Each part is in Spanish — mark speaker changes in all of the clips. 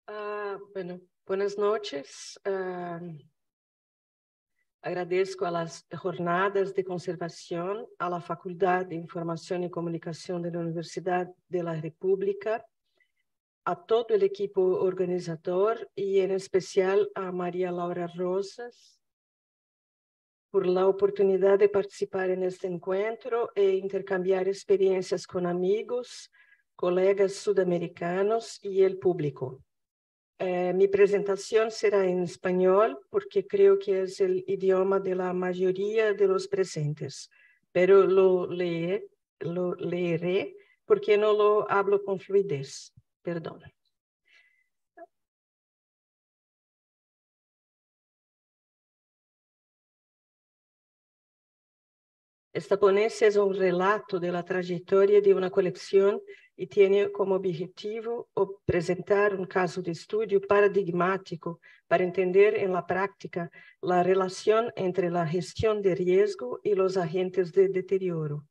Speaker 1: Bueno, buenas noches. Agradezco a las jornadas de conservación, a la Facultad de Información y Comunicación de la Universidad de la República, a todo el equipo organizador y en especial a María Laura Rosas por la oportunidad de participar en este encuentro e intercambiar experiencias con amigos, colegas sudamericanos y el público. Mi presentación será en español porque creo que es el idioma de la mayoría de los presentes, pero lo leeré porque no lo hablo con fluidez. Perdón. Esta ponencia es un relato de la trayectoria de una colección y tiene como objetivo presentar un caso de estudio paradigmático para entender en la práctica la relación entre la gestión de riesgo y los agentes de deterioro.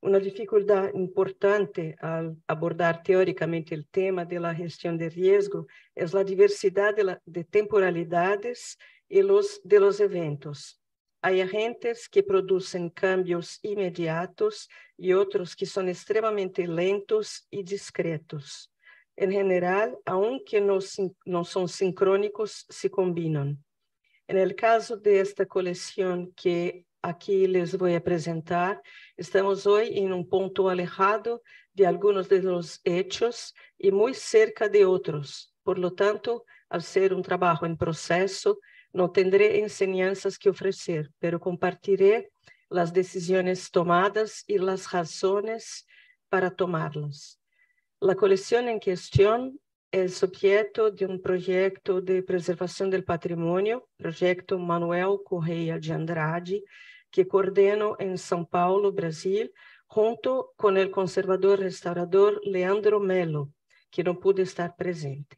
Speaker 1: Una dificultad importante al abordar teóricamente el tema de la gestión de riesgo es la diversidad de temporalidades y de los eventos. Hay agentes que producen cambios inmediatos y otros que son extremadamente lentos y discretos. En general, aunque no son sincrónicos, se combinan. En el caso de esta colección que aquí les voy a presentar, estamos hoy en un punto alejado de algunos de los hechos y muy cerca de otros. Por lo tanto, al ser un trabajo en proceso, no tendré enseñanzas que ofrecer, pero compartiré las decisiones tomadas y las razones para tomarlas. La colección en cuestión es objeto de un proyecto de preservación del patrimonio, proyecto Manuel Correia de Andrade, que coordeno en São Paulo, Brasil, junto con el conservador restaurador Leandro Melo, que no pudo estar presente.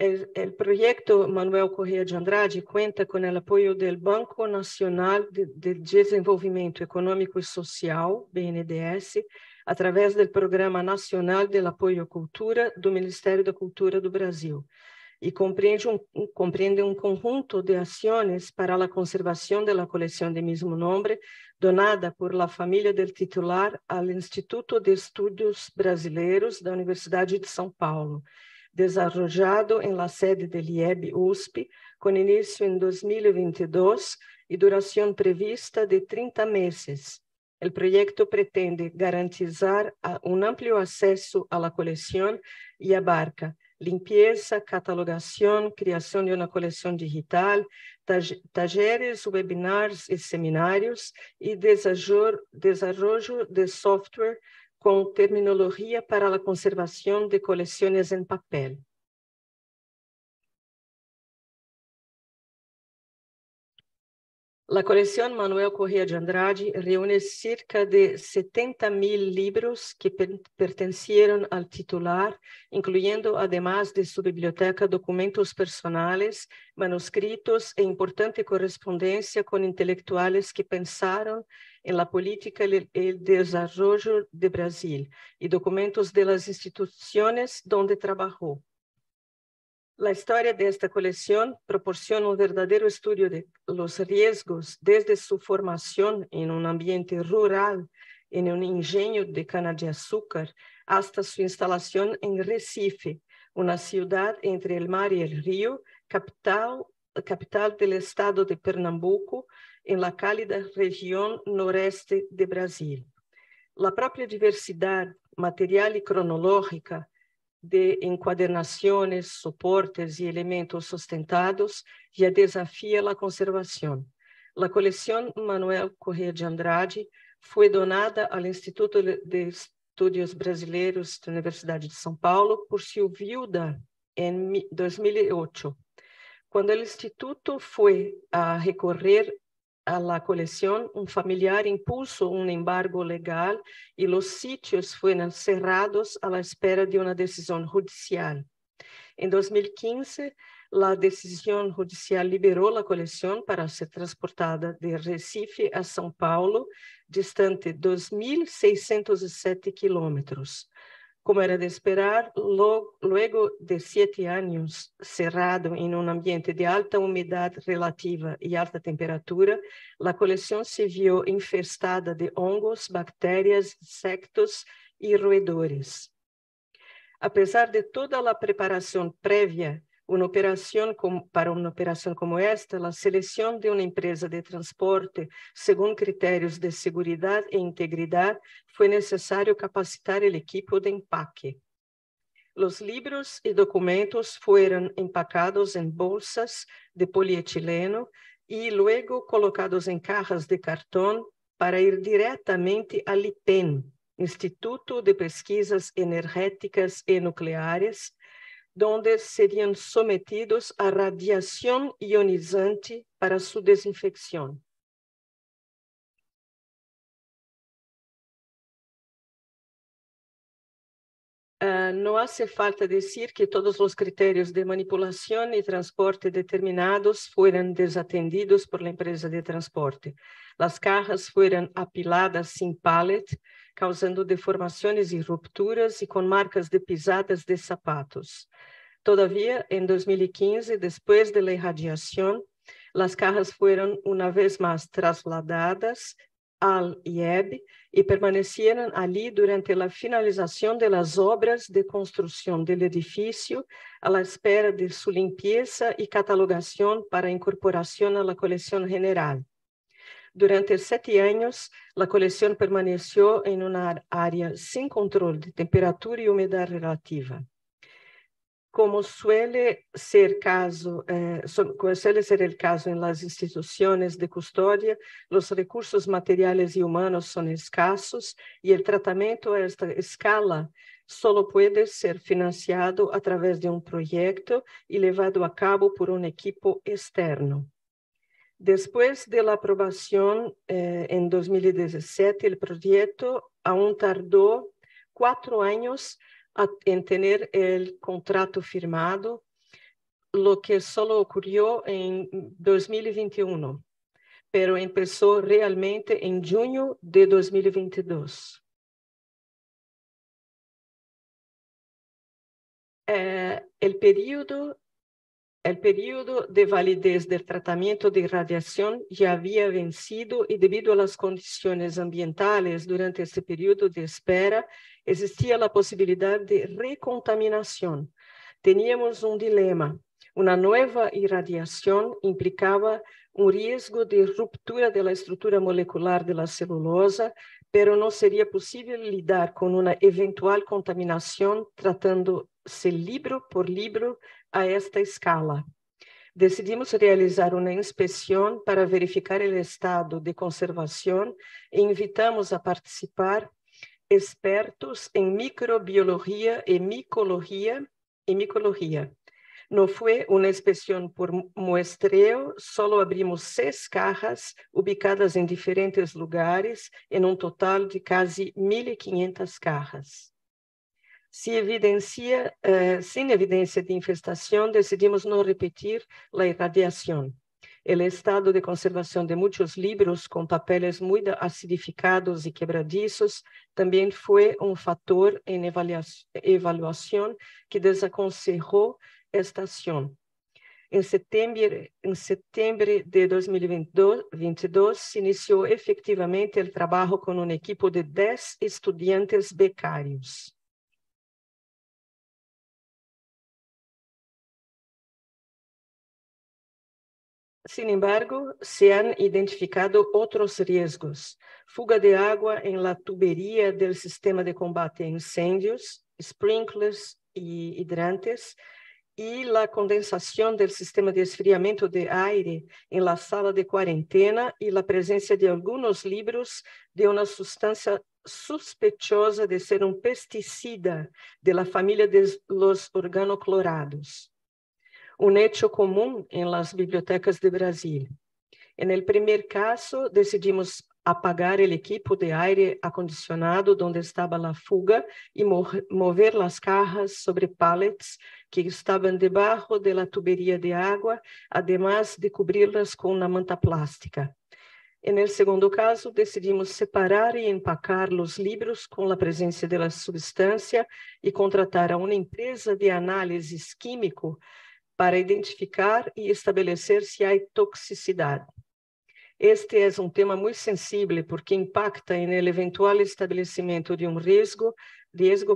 Speaker 1: El proyecto Manuel Correia de Andrade cuenta con el apoyo del Banco Nacional de Desenvolvimento Econômico e Social, BNDES, a través del Programa Nacional del Apoio à Cultura do Ministério da Cultura do Brasil, e compreende um conjunto de ações para a conservação da coleção de mesmo nome, donada por la família del titular ao Instituto de Estudos Brasileiros da Universidade de São Paulo, desarrollado en la sede del IEB USP, con inicio en 2022 y duración prevista de 30 meses. El proyecto pretende garantizar un amplio acceso a la colección y abarca limpieza, catalogación, creación de una colección digital, talleres, webinars y seminarios y desarrollo de software con terminología para la conservación de colecciones en papel. La colección Manuel Correia de Andrade reúne cerca de 70.000 libros que pertenecieron al titular, incluyendo, además de su biblioteca, documentos personales, manuscritos e importante correspondencia con intelectuales que pensaron en la política y el desarrollo de Brasil, y documentos de las instituciones donde trabajó. La historia de esta colección proporciona un verdadero estudio de los riesgos desde su formación en un ambiente rural, en un ingenio de cana-de-azúcar, hasta su instalación en Recife, una ciudad entre el mar y el río, capital del estado de Pernambuco, en la cálida región noreste de Brasil. La propia diversidad material y cronológica de encuadernaciones, soportes y elementos sustentados ya desafía la conservación. La colección Manuel Correia de Andrade fue donada al Instituto de Estudios Brasileiros de la Universidad de São Paulo por su viuda en 2008. Cuando el instituto fue a recorrer a la colección, un familiar impuso un embargo legal y los sitios fueron cerrados a la espera de una decisión judicial. En 2015, La decisión judicial liberó la colección para ser transportada de Recife a São Paulo, distante 2.607 kilómetros. Como era de esperar, luego de 7 años cerrado en un ambiente de alta humedad relativa y alta temperatura, la colección se vio infestada de hongos, bacterias, insectos y roedores. A pesar de toda la preparación previa, para una operación como esta, la selección de una empresa de transporte según criterios de seguridad e integridad, fue necesario capacitar el equipo de empaque. Los libros y documentos fueron empacados en bolsas de polietileno y luego colocados en cajas de cartón para ir directamente al IPEN, Instituto de Pesquisas Energéticas y Nucleares, donde serían sometidos a radiación ionizante para su desinfección. No hace falta decir que todos los criterios de manipulación y transporte determinados fueron desatendidos por la empresa de transporte. Las cajas fueron apiladas sin pallet, causando deformaciones y rupturas y con marcas de pisadas de zapatos. Todavía, en 2015, después de la irradiación, las cajas fueron una vez más trasladadas al IEB y permanecieron allí durante la finalización de las obras de construcción del edificio a la espera de su limpieza y catalogación para incorporación a la colección general. Durante 7 años, la colección permaneció en una área sin control de temperatura y humedad relativa. Como suele ser el caso en las instituciones de custodia, los recursos materiales y humanos son escasos y el tratamiento a esta escala solo puede ser financiado a través de un proyecto y llevado a cabo por un equipo externo. Después de la aprobación en 2017, el proyecto aún tardó 4 años en tener el contrato firmado, lo que solo ocurrió en 2021, pero empezó realmente en junio de 2022. El periodo de validez del tratamiento de irradiación ya había vencido y debido a las condiciones ambientales durante este periodo de espera, existía la posibilidad de recontaminación. Teníamos un dilema. Una nueva irradiación implicaba un riesgo de ruptura de la estructura molecular de la celulosa, pero no sería posible lidar con una eventual contaminación tratándose libro por libro a esta escala. Decidimos realizar una inspección para verificar el estado de conservación e invitamos a participar expertos en microbiología y micología. No fue una inspección por muestreo, solo abrimos 6 cajas ubicadas en diferentes lugares, en un total de casi 1.500 cajas. Sin evidencia de infestación, decidimos no repetir la irradiación. El estado de conservación de muchos libros con papeles muy acidificados y quebradizos también fue un factor en evaluación que desaconsejó esta acción. En septiembre de 2022 se inició efectivamente el trabajo con un equipo de 10 estudiantes becarios. Sin embargo, se han identificado otros riesgos: fuga de agua en la tubería del sistema de combate a incendios, sprinklers y hidrantes, y la condensación del sistema de esfriamiento de aire en la sala de cuarentena y la presencia de algunos libros de una sustancia sospechosa de ser un pesticida de la familia de los organoclorados. Un hecho común en las bibliotecas de Brasil. En el primer caso, decidimos apagar el equipo de aire acondicionado donde estaba la fuga y mover las cajas sobre pallets que estaban debajo de la tubería de agua, además de cubrirlas con una manta plástica. En el segundo caso, decidimos separar y empacar los libros con la presencia de la sustancia y contratar a una empresa de análisis químico para identificar y establecer si hay toxicidad. Este es un tema muy sensible porque impacta en el eventual establecimiento de un riesgo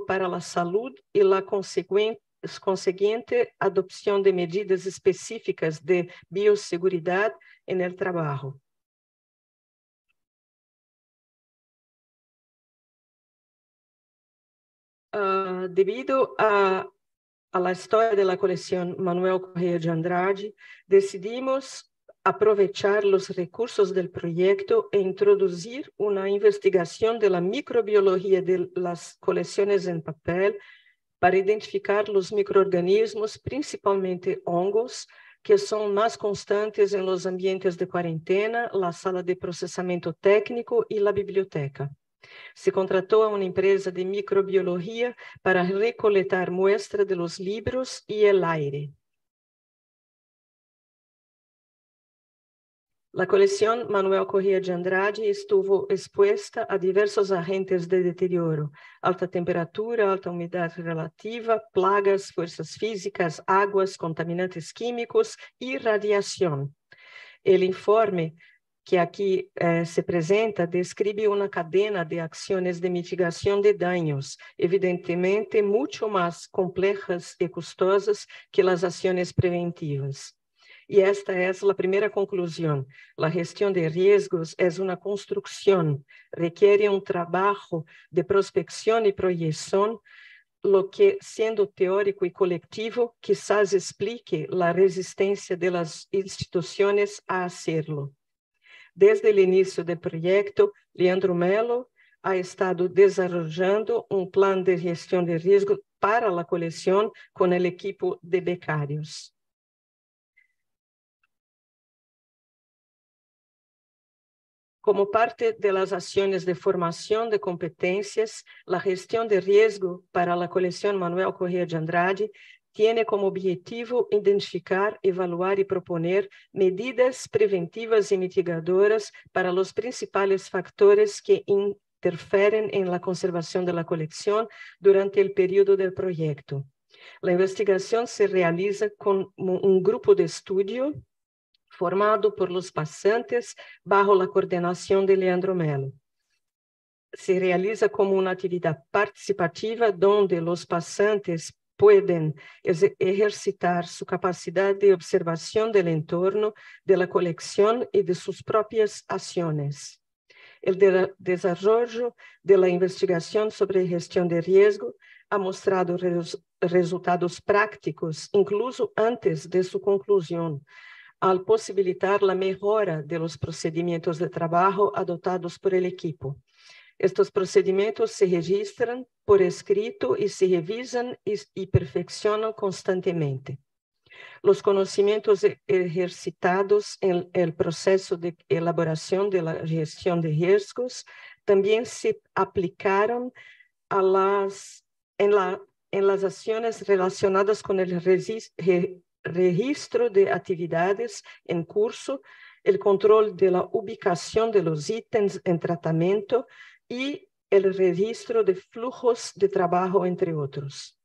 Speaker 1: para la salud y la consiguiente adopción de medidas específicas de bioseguridad en el trabajo. Debido a la historia de la colección Manuel Correa de Andrade, decidimos aprovechar los recursos del proyecto e introducir una investigación de la microbiología de las colecciones en papel para identificar los microorganismos, principalmente hongos, que son más constantes en los ambientes de cuarentena, la sala de procesamiento técnico y la biblioteca. Se contrató a una empresa de microbiología para recolectar muestras de los libros y el aire. La colección Manuel Correa de Andrade estuvo expuesta a diversos agentes de deterioro: alta temperatura, alta humedad relativa, plagas, fuerzas físicas, aguas, contaminantes químicos y radiación. El informe que aquí se presenta describe una cadena de acciones de mitigación de daños, evidentemente mucho más complejas y costosas que las acciones preventivas. Y esta es la primera conclusión. La gestión de riesgos es una construcción, requiere un trabajo de prospección y proyección, lo que, siendo teórico y colectivo, quizás explique la resistencia de las instituciones a hacerlo. Desde el inicio del proyecto, Leandro Melo ha estado desarrollando un plan de gestión de riesgo para la colección con el equipo de becarios. Como parte de las acciones de formación de competencias, la gestión de riesgo para la colección Manuel Correa de Andrade tiene como objetivo identificar, evaluar y proponer medidas preventivas y mitigadoras para los principales factores que interfieren en la conservación de la colección durante el periodo del proyecto. La investigación se realiza con un grupo de estudio formado por los pasantes bajo la coordinación de Leandro Melo. Se realiza como una actividad participativa donde los pasantes pueden ejercitar su capacidad de observación del entorno, de la colección y de sus propias acciones. El desarrollo de la investigación sobre gestión de riesgo ha mostrado resultados prácticos, incluso antes de su conclusión, al posibilitar la mejora de los procedimientos de trabajo adoptados por el equipo. Estos procedimientos se registran por escrito y se revisan y perfeccionan constantemente. Los conocimientos ejercitados en el proceso de elaboración de la gestión de riesgos también se aplicaron en las acciones relacionadas con el registro de actividades en curso, el control de la ubicación de los ítems en tratamiento y el registro de flujos de trabajo, entre otros.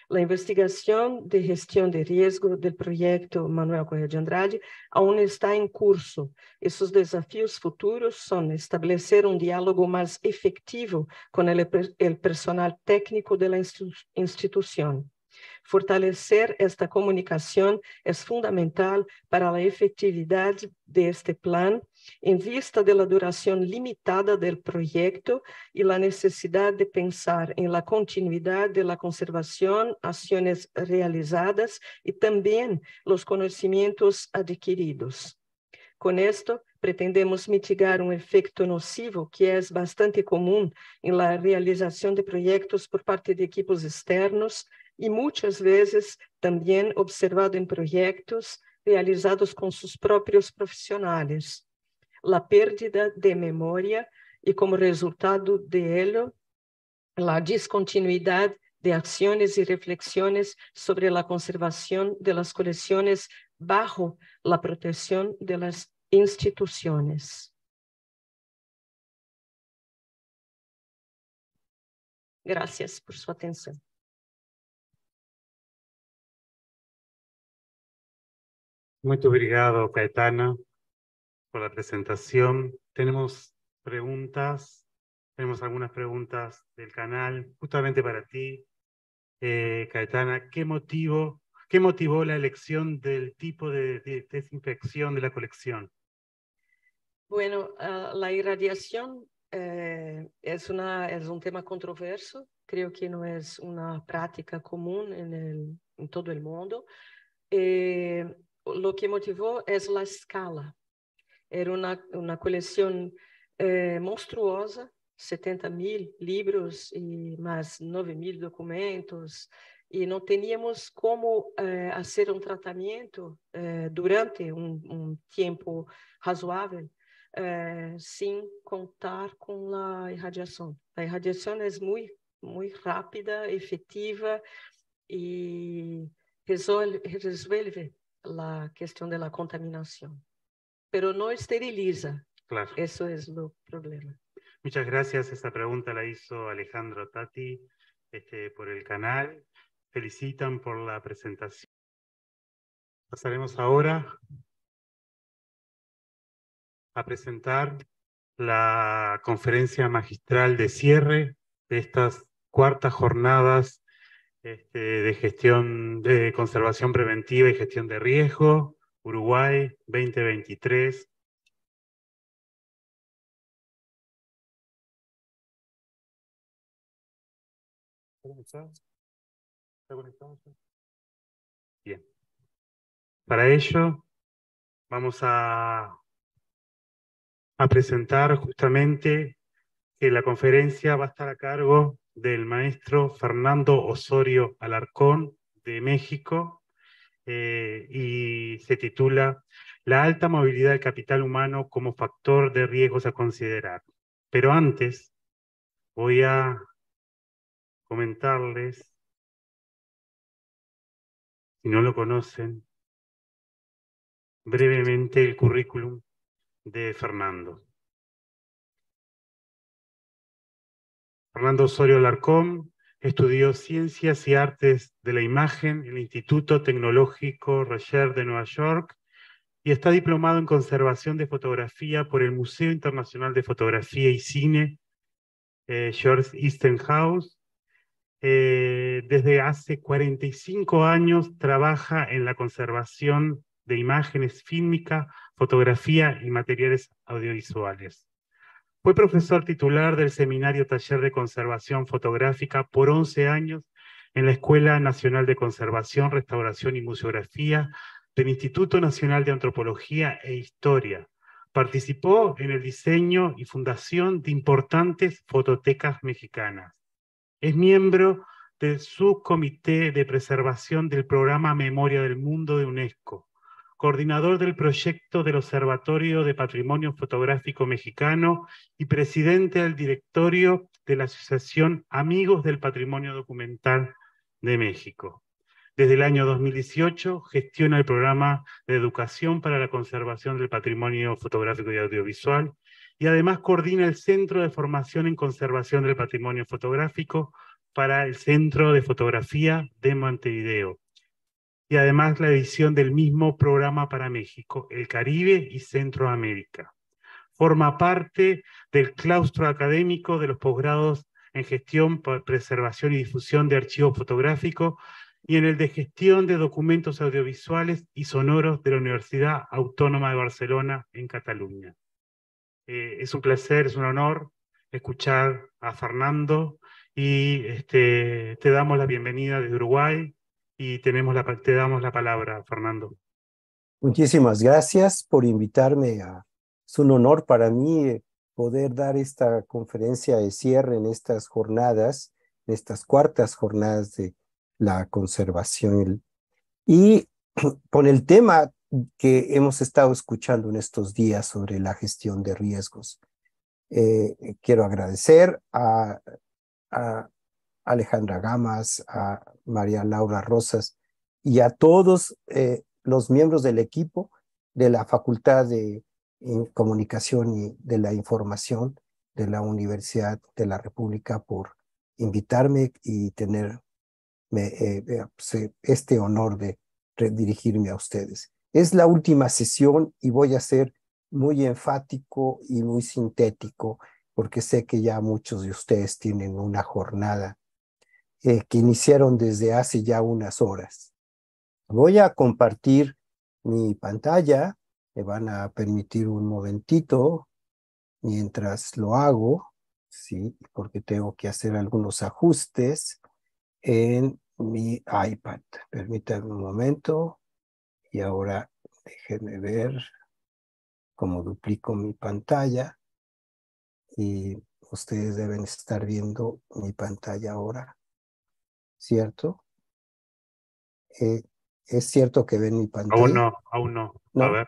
Speaker 1: La investigación de gestión de riesgo del proyecto Manuel Correa de Andrade aún está en curso y sus desafíos futuros son establecer un diálogo más efectivo con el personal técnico de la institución. Fortalecer esta comunicación es fundamental para la efectividad de este plan en vista de la duración limitada del proyecto y la necesidad de pensar en la continuidad de la conservación, acciones realizadas y también los conocimientos adquiridos. Con esto, pretendemos mitigar un efecto nocivo que es bastante común en la realización de proyectos por parte de equipos externos y muchas veces también observado en proyectos realizados con sus propios profesionales. la pérdida de memoria y como resultado de ello, la discontinuidad de acciones y reflexiones sobre la conservación de las colecciones bajo la protección de las instituciones. Gracias por su atención.
Speaker 2: Muito obrigado, Caetana, por la presentación. Tenemos preguntas, tenemos algunas preguntas del canal, justamente para ti, Caetana. ¿Qué motivó la elección del tipo de desinfección de la colección?
Speaker 1: Bueno, la irradiación es un tema controverso. Creo que no es una práctica común en todo el mundo. Lo que motivó es la escala. Era una colección monstruosa, 70.000 libros y más 9.000 documentos, y no teníamos cómo hacer un tratamiento durante un tiempo razoável sin contar con la irradiación. La irradiación es muy rápida, efectiva y resuelve la cuestión de la contaminación, pero no esteriliza.
Speaker 2: Claro.
Speaker 1: Eso es lo problema.
Speaker 2: Muchas gracias. Esta pregunta la hizo Alejandro Tati por el canal. Felicitan por la presentación. Pasaremos ahora a presentar la conferencia magistral de cierre de estas cuartas jornadas de gestión de conservación preventiva y gestión de riesgo, Uruguay 2023. ¿Está conectado? Bien. Para ello, vamos a presentar justamente que la conferencia va a estar a cargo del maestro Fernando Osorio Alarcón de México y se titula La alta movilidad del capital humano como factor de riesgos a considerar. Pero antes voy a comentarles, si no lo conocen, brevemente el currículum de Fernando. Fernando Osorio Alarcón estudió Ciencias y Artes de la Imagen en el Instituto Tecnológico Roger de Nueva York y está diplomado en Conservación de Fotografía por el Museo Internacional de Fotografía y Cine, George Easternhouse. Desde hace 45 años trabaja en la conservación de imágenes fílmicas, fotografía y materiales audiovisuales. Fue profesor titular del Seminario Taller de Conservación Fotográfica por 11 años en la Escuela Nacional de Conservación, Restauración y Museografía del Instituto Nacional de Antropología e Historia. Participó en el diseño y fundación de importantes fototecas mexicanas. Es miembro del Subcomité de Preservación del Programa Memoria del Mundo de UNESCO, coordinador del proyecto del Observatorio de Patrimonio Fotográfico Mexicano y presidente del directorio de la Asociación Amigos del Patrimonio Documental de México. Desde el año 2018 gestiona el programa de educación para la conservación del patrimonio fotográfico y audiovisual y además coordina el Centro de Formación en Conservación del Patrimonio Fotográfico para el Centro de Fotografía de Montevideo. Y además la edición del mismo programa para México, el Caribe y Centroamérica. Forma parte del claustro académico de los posgrados en Gestión, Preservación y Difusión de Archivos Fotográficos y en el de Gestión de Documentos Audiovisuales y Sonoros de la Universidad Autónoma de Barcelona en Cataluña. Es un placer, es un honor escuchar a Fernando y te damos la bienvenida desde Uruguay y te damos la palabra, Fernando.
Speaker 3: Muchísimas gracias por invitarme. Es un honor para mí poder dar esta conferencia de cierre en estas jornadas, en estas cuartas jornadas de la conservación. Y con el tema que hemos estado escuchando en estos días sobre la gestión de riesgos. Quiero agradecer a Alejandra Gamas, a María Laura Rosas y a todos los miembros del equipo de la Facultad de Comunicación y de la Información de la Universidad de la República por invitarme y tenerme este honor de dirigirme a ustedes. Es la última sesión y voy a ser muy enfático y muy sintético porque sé que ya muchos de ustedes tienen una jornada que iniciaron desde hace ya unas horas. Voy a compartir mi pantalla, me van a permitir un momentito mientras lo hago, sí, porque tengo que hacer algunos ajustes en mi iPad. Permítanme un momento y ahora déjenme ver cómo duplico mi pantalla y ustedes deben estar viendo mi pantalla ahora, ¿cierto? ¿Es cierto que ven mi pantalla?
Speaker 2: Aún no. A
Speaker 3: ¿No?
Speaker 2: ver.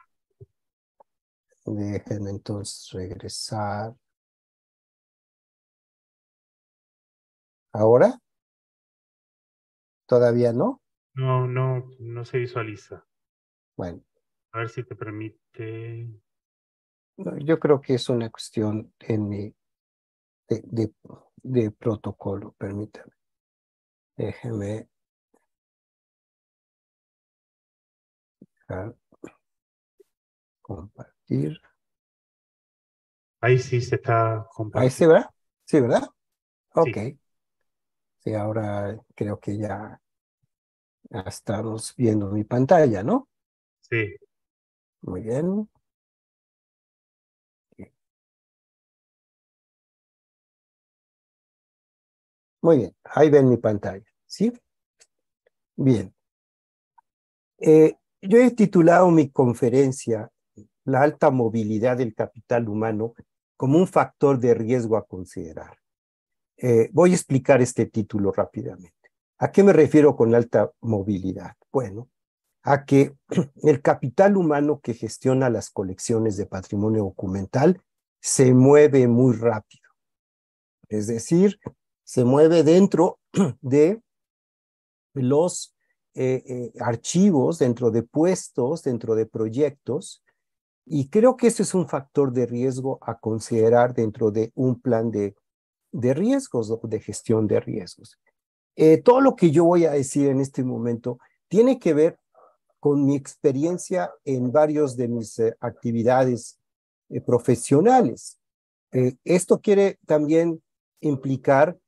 Speaker 3: Déjenme entonces regresar. ¿Ahora? ¿Todavía no?
Speaker 2: No se visualiza.
Speaker 3: Bueno,
Speaker 2: A ver si te permite.
Speaker 3: no, yo creo que es una cuestión de protocolo, permítame. Déjenme dejar compartir.
Speaker 2: Ahí sí se está
Speaker 3: Ahí sí,
Speaker 2: compartiendo.
Speaker 3: ¿verdad? Sí, ¿verdad? Ok.
Speaker 2: Sí,
Speaker 3: Sí, ahora creo que ya estamos viendo mi pantalla, ¿no?
Speaker 2: sí.
Speaker 3: Muy bien. Muy bien. Ahí ven mi pantalla, ¿sí? Bien. Yo he titulado mi conferencia La alta movilidad del capital humano como un factor de riesgo a considerar. Voy a explicar este título rápidamente. ¿A qué me refiero con alta movilidad? Bueno, a que el capital humano que gestiona las colecciones de patrimonio documental se mueve muy rápido. Es decir, se mueve dentro de los archivos, dentro de puestos, dentro de proyectos, y creo que ese es un factor de riesgo a considerar dentro de un plan de riesgos, de gestión de riesgos. Todo lo que yo voy a decir en este momento tiene que ver con mi experiencia en varios de mis actividades profesionales. Esto quiere también implicar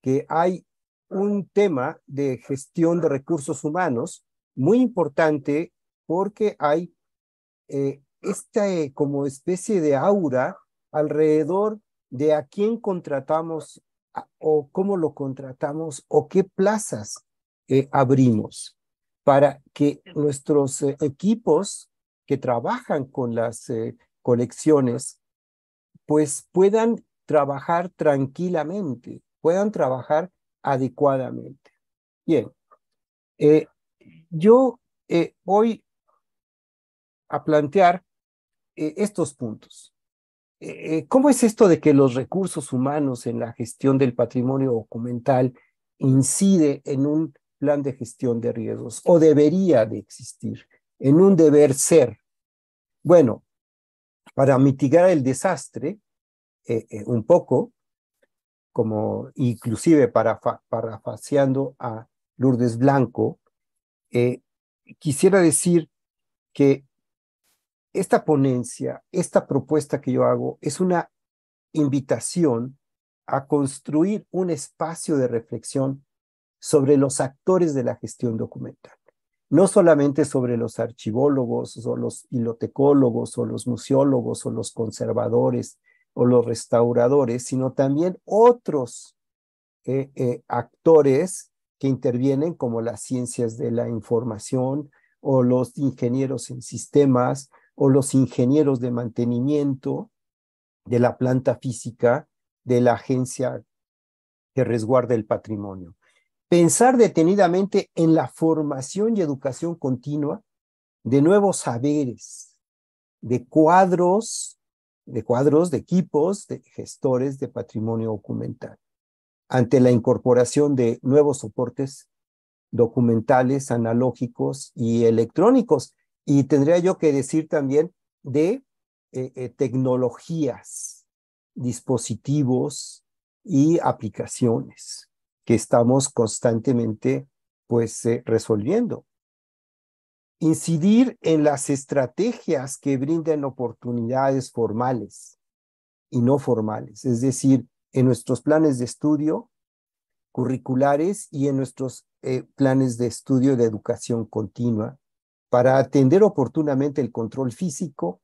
Speaker 3: que hay un tema de gestión de recursos humanos muy importante porque hay esta como especie de aura alrededor de a quién contratamos o cómo lo contratamos o qué plazas abrimos para que nuestros equipos que trabajan con las colecciones pues puedan trabajar tranquilamente, puedan trabajar adecuadamente. Bien, eh, yo voy a plantear estos puntos. ¿Cómo es esto de que los recursos humanos en la gestión del patrimonio documental incide en un plan de gestión de riesgos o debería de existir en un deber ser? Bueno, para mitigar el desastre, un poco, como inclusive parafaseando a Lourdes Blanco, quisiera decir que esta ponencia, esta propuesta que yo hago, es una invitación a construir un espacio de reflexión sobre los actores de la gestión documental. No solamente sobre los archivólogos o los bibliotecólogos o los museólogos o los conservadores o los restauradores, sino también otros actores que intervienen como las ciencias de la información o los ingenieros en sistemas o los ingenieros de mantenimiento de la planta física de la agencia que resguarda el patrimonio. Pensar detenidamente en la formación y educación continua de nuevos saberes, de cuadros, de equipos, de gestores de patrimonio documental, ante la incorporación de nuevos soportes documentales, analógicos y electrónicos. Y tendría yo que decir también de tecnologías, dispositivos y aplicaciones que estamos constantemente resolviendo. Incidir en las estrategias que brinden oportunidades formales y no formales, es decir, en nuestros planes de estudio curriculares y en nuestros planes de estudio de educación continua para atender oportunamente el control físico,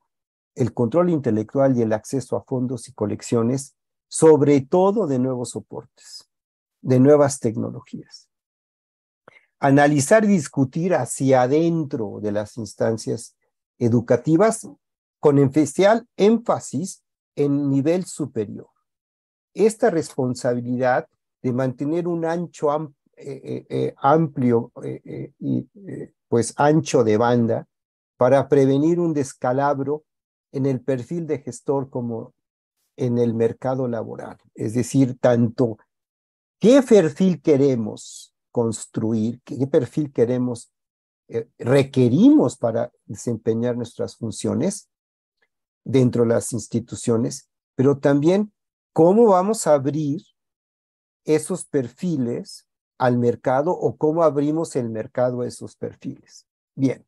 Speaker 3: el control intelectual y el acceso a fondos y colecciones, sobre todo de nuevos soportes, de nuevas tecnologías. Analizar y discutir hacia adentro de las instancias educativas con especial énfasis en nivel superior. Esta responsabilidad de mantener un ancho amplio y ancho de banda para prevenir un descalabro en el perfil de gestor como en el mercado laboral. Es decir, tanto qué perfil queremos construir, qué perfil requerimos para desempeñar nuestras funciones dentro de las instituciones, pero también cómo vamos a abrir esos perfiles al mercado o cómo abrimos el mercado a esos perfiles. Bien.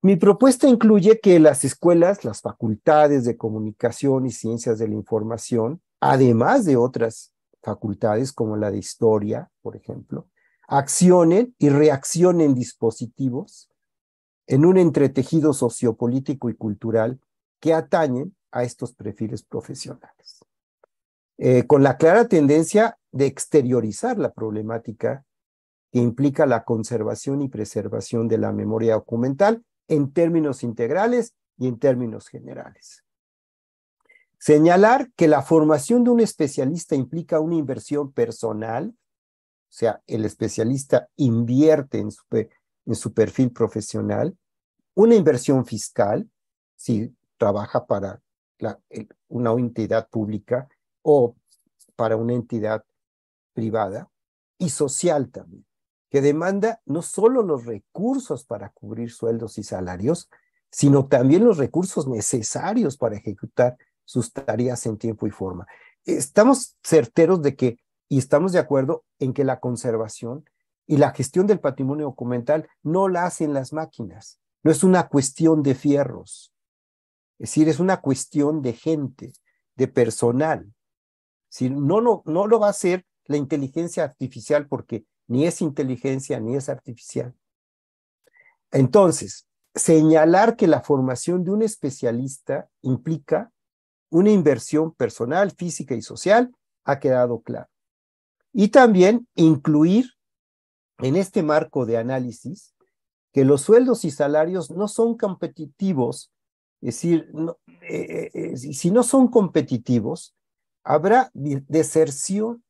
Speaker 3: Mi propuesta incluye que las escuelas, las facultades de comunicación y ciencias de la información, además de otras facultades como la de historia, por ejemplo, accionen y reaccionen dispositivos en un entretejido sociopolítico y cultural que atañen a estos perfiles profesionales. Con la clara tendencia de exteriorizar la problemática que implica la conservación y preservación de la memoria documental en términos integrales y en términos generales. Señalar que la formación de un especialista implica una inversión personal, o sea, el especialista invierte en su perfil profesional, una inversión fiscal, si trabaja para una entidad pública o para una entidad privada, y social también, que demanda no solo los recursos para cubrir sueldos y salarios, sino también los recursos necesarios para ejecutar sus tareas en tiempo y forma. Estamos certeros de que, y estamos de acuerdo en que la conservación y la gestión del patrimonio documental no la hacen las máquinas, no es una cuestión de fierros, es decir, es una cuestión de gente, de personal. Si no lo va a hacer la inteligencia artificial porque ni es inteligencia ni es artificial. Entonces, señalar que la formación de un especialista implica una inversión personal, física y social ha quedado claro. Y también incluir en este marco de análisis que los sueldos y salarios no son competitivos, es decir, si no son competitivos, habrá deserción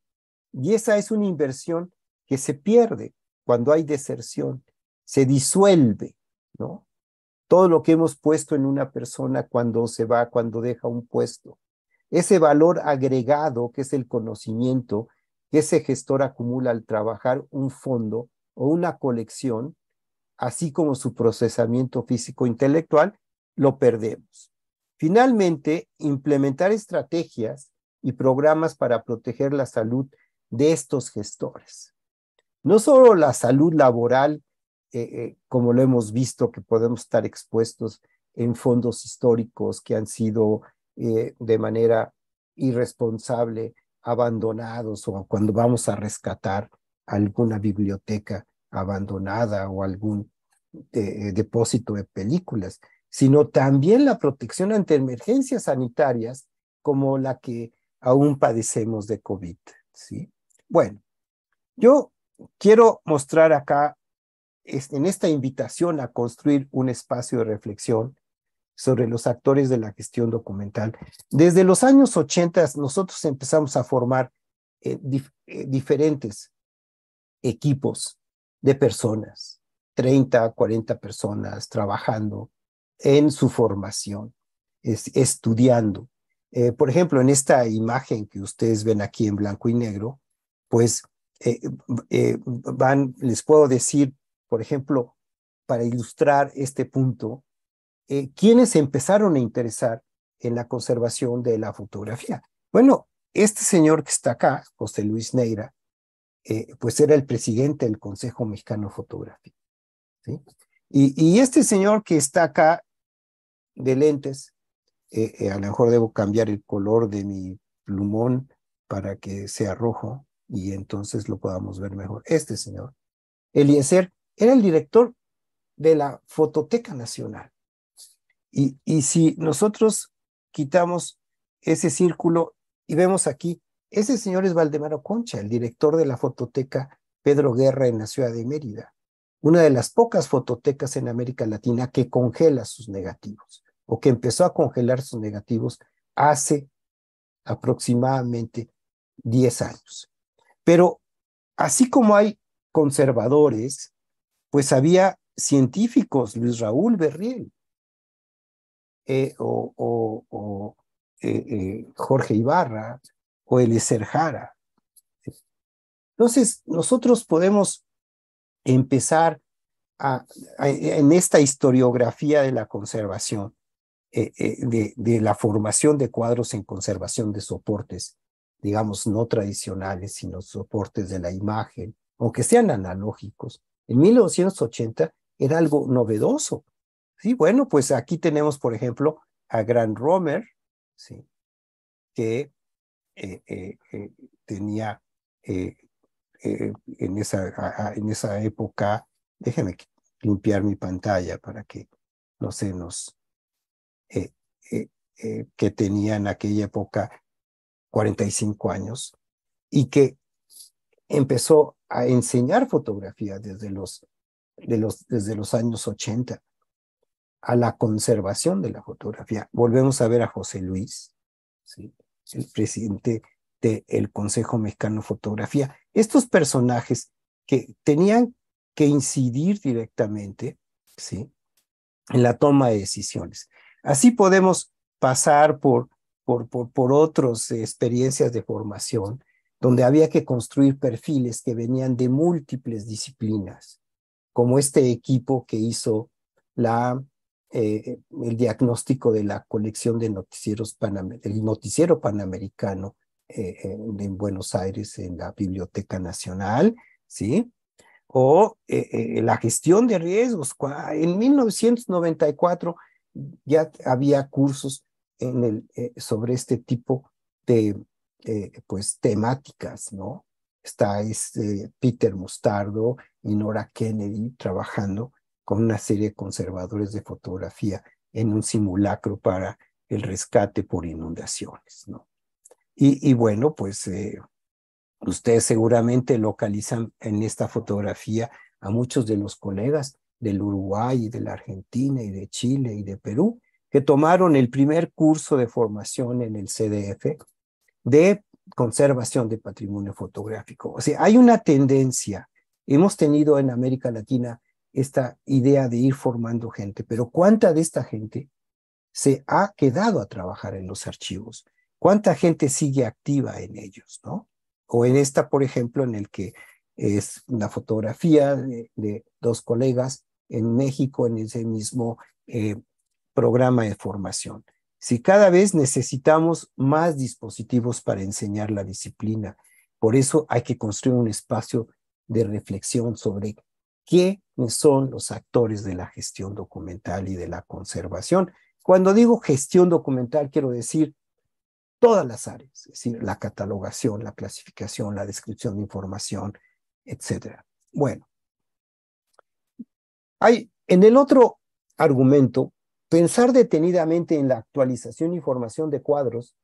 Speaker 3: y esa es una inversión que se pierde cuando hay deserción, se disuelve, ¿no? Todo lo que hemos puesto en una persona cuando se va, cuando deja un puesto, ese valor agregado que es el conocimiento que ese gestor acumula al trabajar un fondo o una colección, así como su procesamiento físico-intelectual, lo perdemos. Finalmente, implementar estrategias y programas para proteger la salud de estos gestores. No solo la salud laboral, como lo hemos visto, que podemos estar expuestos en fondos históricos que han sido de manera irresponsable abandonados, o cuando vamos a rescatar alguna biblioteca abandonada o algún depósito de películas, sino también la protección ante emergencias sanitarias como la que aún padecemos de COVID, ¿sí? Bueno, yo quiero mostrar acá, en esta invitación a construir un espacio de reflexión sobre los actores de la gestión documental. Desde los años 80 nosotros empezamos a formar diferentes equipos de personas 30, 40 personas trabajando en su formación, estudiando. Por ejemplo, en esta imagen que ustedes ven aquí en blanco y negro, pues les puedo decir, por ejemplo, para ilustrar este punto, ¿quiénes empezaron a interesar en la conservación de la fotografía? Bueno, este señor que está acá, José Luis Neira, pues era el presidente del Consejo Mexicano de Fotografía, ¿sí? Y este señor que está acá de lentes, a lo mejor debo cambiar el color de mi plumón para que sea rojo y entonces lo podamos ver mejor. Este señor, Eliezer, era el director de la Fototeca Nacional. Y si nosotros quitamos ese círculo y vemos aquí, ese señor es Valdemaro Concha, el director de la Fototeca Pedro Guerra en la ciudad de Mérida, una de las pocas fototecas en América Latina que congela sus negativos, o que empezó a congelar sus negativos hace aproximadamente 10 años. Pero así como hay conservadores, pues había científicos, Luis Raúl Berriel, Jorge Ibarra, o Eliezer Jara. Entonces, nosotros podemos empezar en esta historiografía de la conservación, de la formación de cuadros en conservación de soportes, digamos, no tradicionales, sino soportes de la imagen, aunque sean analógicos. En 1980 era algo novedoso. Sí, bueno, pues aquí tenemos, por ejemplo, a Grant Romer, ¿sí? Que tenía en esa época, déjenme limpiar mi pantalla para que no se nos, que tenía en aquella época 45 años y que empezó a enseñar fotografía desde los años 80 a la conservación de la fotografía. Volvemos a ver a José Luis, ¿sí? El presidente del Consejo Mexicano de Fotografía. Estos personajes que tenían que incidir directamente, ¿sí?, en la toma de decisiones. Así podemos pasar por otras experiencias de formación, donde había que construir perfiles que venían de múltiples disciplinas, como este equipo que hizo el diagnóstico de la colección de noticieros el noticiero panamericano en Buenos Aires, en la Biblioteca Nacional, ¿sí? O la gestión de riesgos. En 1994 ya había cursos sobre este tipo de pues, temáticas, ¿no? Está Peter Mustardo y Nora Kennedy trabajando con una serie de conservadores de fotografía en un simulacro para el rescate por inundaciones, ¿no? Y bueno, pues ustedes seguramente localizan en esta fotografía a muchos de los colegas del Uruguay y de la Argentina y de Chile y de Perú que tomaron el primer curso de formación en el CDF de conservación de patrimonio fotográfico. O sea, hay una tendencia. Hemos tenido en América Latina esta idea de ir formando gente, pero ¿cuánta de esta gente se ha quedado a trabajar en los archivos? ¿Cuánta gente sigue activa en ellos, no? O en esta, por ejemplo, en el que es una fotografía de dos colegas en México en ese mismo programa de formación. Si cada vez necesitamos más dispositivos para enseñar la disciplina, por eso hay que construir un espacio de reflexión sobre quiénes son los actores de la gestión documental y de la conservación. Cuando digo gestión documental, quiero decir todas las áreas, es decir, la catalogación, la clasificación, la descripción de información, etc. Bueno, en el otro argumento, pensar detenidamente en la actualización y formación de cuadros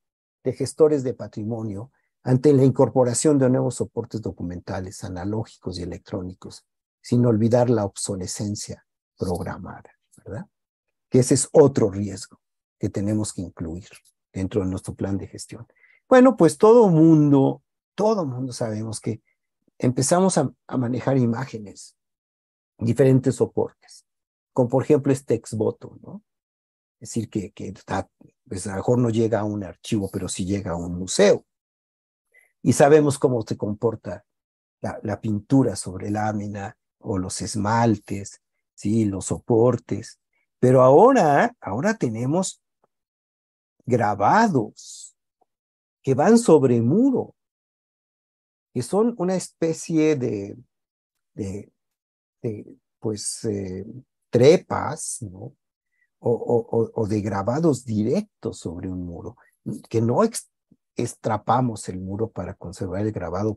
Speaker 3: de gestores de patrimonio ante la incorporación de nuevos soportes documentales analógicos y electrónicos, sin olvidar la obsolescencia programada, ¿verdad? Que ese es otro riesgo que tenemos que incluir dentro de nuestro plan de gestión. Bueno, pues todo mundo sabemos que empezamos a manejar imágenes diferentes soportes, como por ejemplo este exvoto, ¿no? Es decir, que está, pues a lo mejor no llega a un archivo, pero sí llega a un museo. Y sabemos cómo se comporta la pintura sobre lámina o los esmaltes, ¿sí? Los soportes. Pero ahora tenemos grabados que van sobre muro, que son una especie de pues, trepas, ¿no? O de grabados directos sobre un muro, que no extrapamos el muro para conservar el grabado,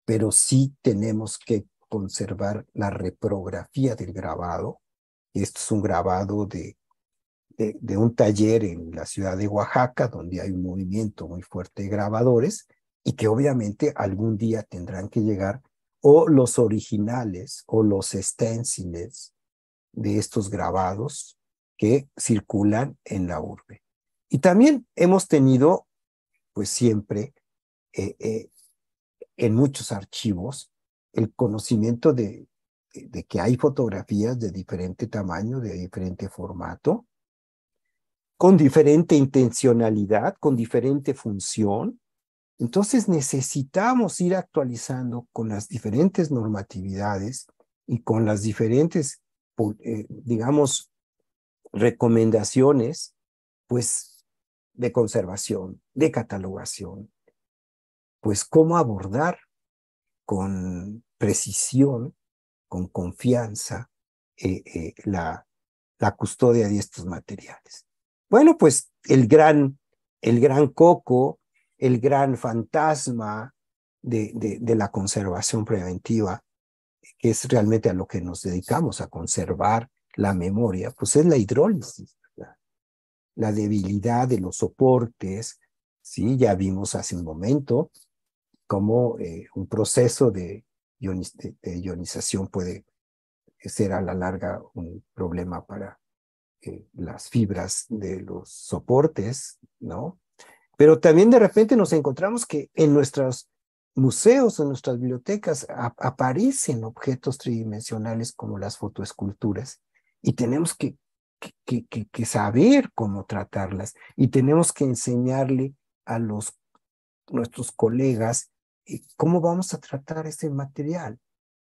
Speaker 3: pero sí tenemos que conservar la reprografía del grabado. Esto es un grabado de un taller en la ciudad de Oaxaca, donde hay un movimiento muy fuerte de grabadores y que obviamente algún día tendrán que llegar o los originales o los stenciles de estos grabados que circulan en la urbe. Y también hemos tenido, pues siempre, en muchos archivos, el conocimiento de que hay fotografías de diferente tamaño, de diferente formato, con diferente intencionalidad, con diferente función. Entonces necesitamos ir actualizando con las diferentes normatividades y con las diferentes, digamos, recomendaciones, pues, de conservación, de catalogación, pues, cómo abordar con precisión, con confianza, la custodia de estos materiales. Bueno, pues, el gran coco, el gran fantasma de la conservación preventiva, que es realmente a lo que nos dedicamos, a conservar la memoria, pues es la hidrólisis, la debilidad de los soportes, ¿sí? Ya vimos hace un momento cómo un proceso de ionización puede ser a la larga un problema para las fibras de los soportes, ¿no? Pero también de repente nos encontramos que en nuestros museos, en nuestras bibliotecas, aparecen objetos tridimensionales como las fotoesculturas y tenemos que saber cómo tratarlas y tenemos que enseñarle a nuestros colegas cómo vamos a tratar este material,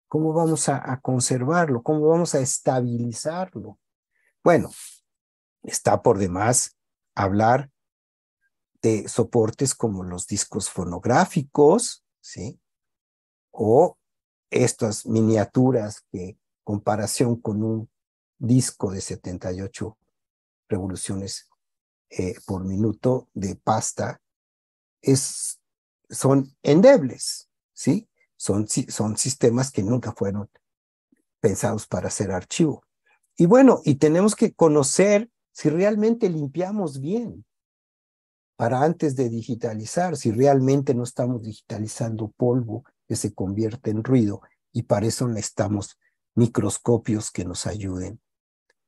Speaker 3: cómo vamos a conservarlo, cómo vamos a estabilizarlo. Bueno, está por demás hablar de soportes como los discos fonográficos, ¿sí? O estas miniaturas que, comparación con un disco de 78 revoluciones por minuto de pasta, son endebles, ¿sí? Son sistemas que nunca fueron pensados para hacer archivo. Y bueno, y tenemos que conocer si realmente limpiamos bien para antes de digitalizar, si realmente no estamos digitalizando polvo que se convierte en ruido, y para eso necesitamos microscopios que nos ayuden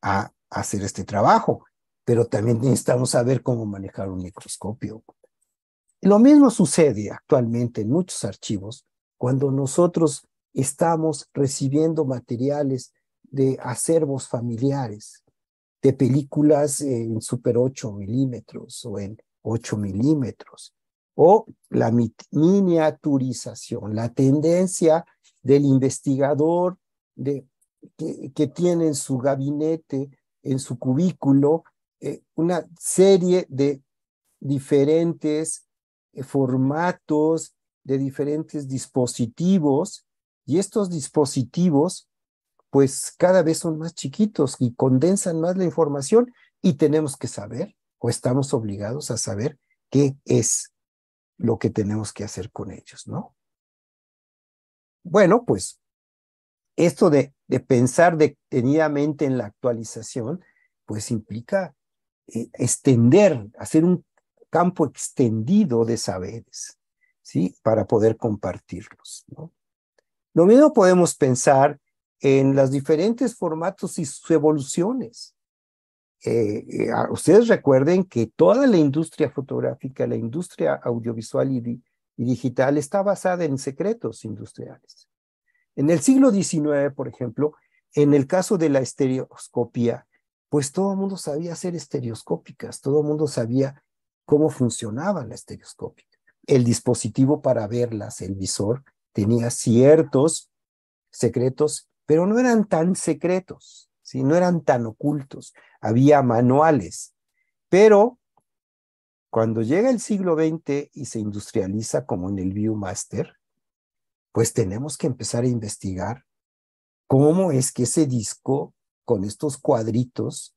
Speaker 3: a hacer este trabajo, pero también necesitamos saber cómo manejar un microscopio. Lo mismo sucede actualmente en muchos archivos cuando nosotros estamos recibiendo materiales de acervos familiares, de películas en Super 8 milímetros o en 8 milímetros, o la miniaturización, la tendencia del investigador que tiene en su gabinete, en su cubículo, una serie de diferentes formatos, de diferentes dispositivos, y estos dispositivos pues cada vez son más chiquitos y condensan más la información y tenemos que saber, o estamos obligados a saber, qué es lo que tenemos que hacer con ellos, ¿no? Bueno, pues esto de pensar detenidamente en la actualización, pues implica extender, hacer un campo extendido de saberes, ¿sí? Para poder compartirlos, ¿no? Lo mismo podemos pensar en los diferentes formatos y sus evoluciones. Ustedes recuerden que toda la industria fotográfica, la industria audiovisual y digital está basada en secretos industriales. En el siglo XIX, por ejemplo, En el caso de la estereoscopía, pues todo el mundo sabía hacer estereoscópicas, todo el mundo sabía cómo funcionaba la estereoscópica. El dispositivo para verlas, el visor, tenía ciertos secretos, pero no eran tan secretos, ¿sí? No eran tan ocultos. Había manuales, pero cuando llega el siglo XX y se industrializa como en el Viewmaster, pues tenemos que empezar a investigar cómo es que ese disco con estos cuadritos,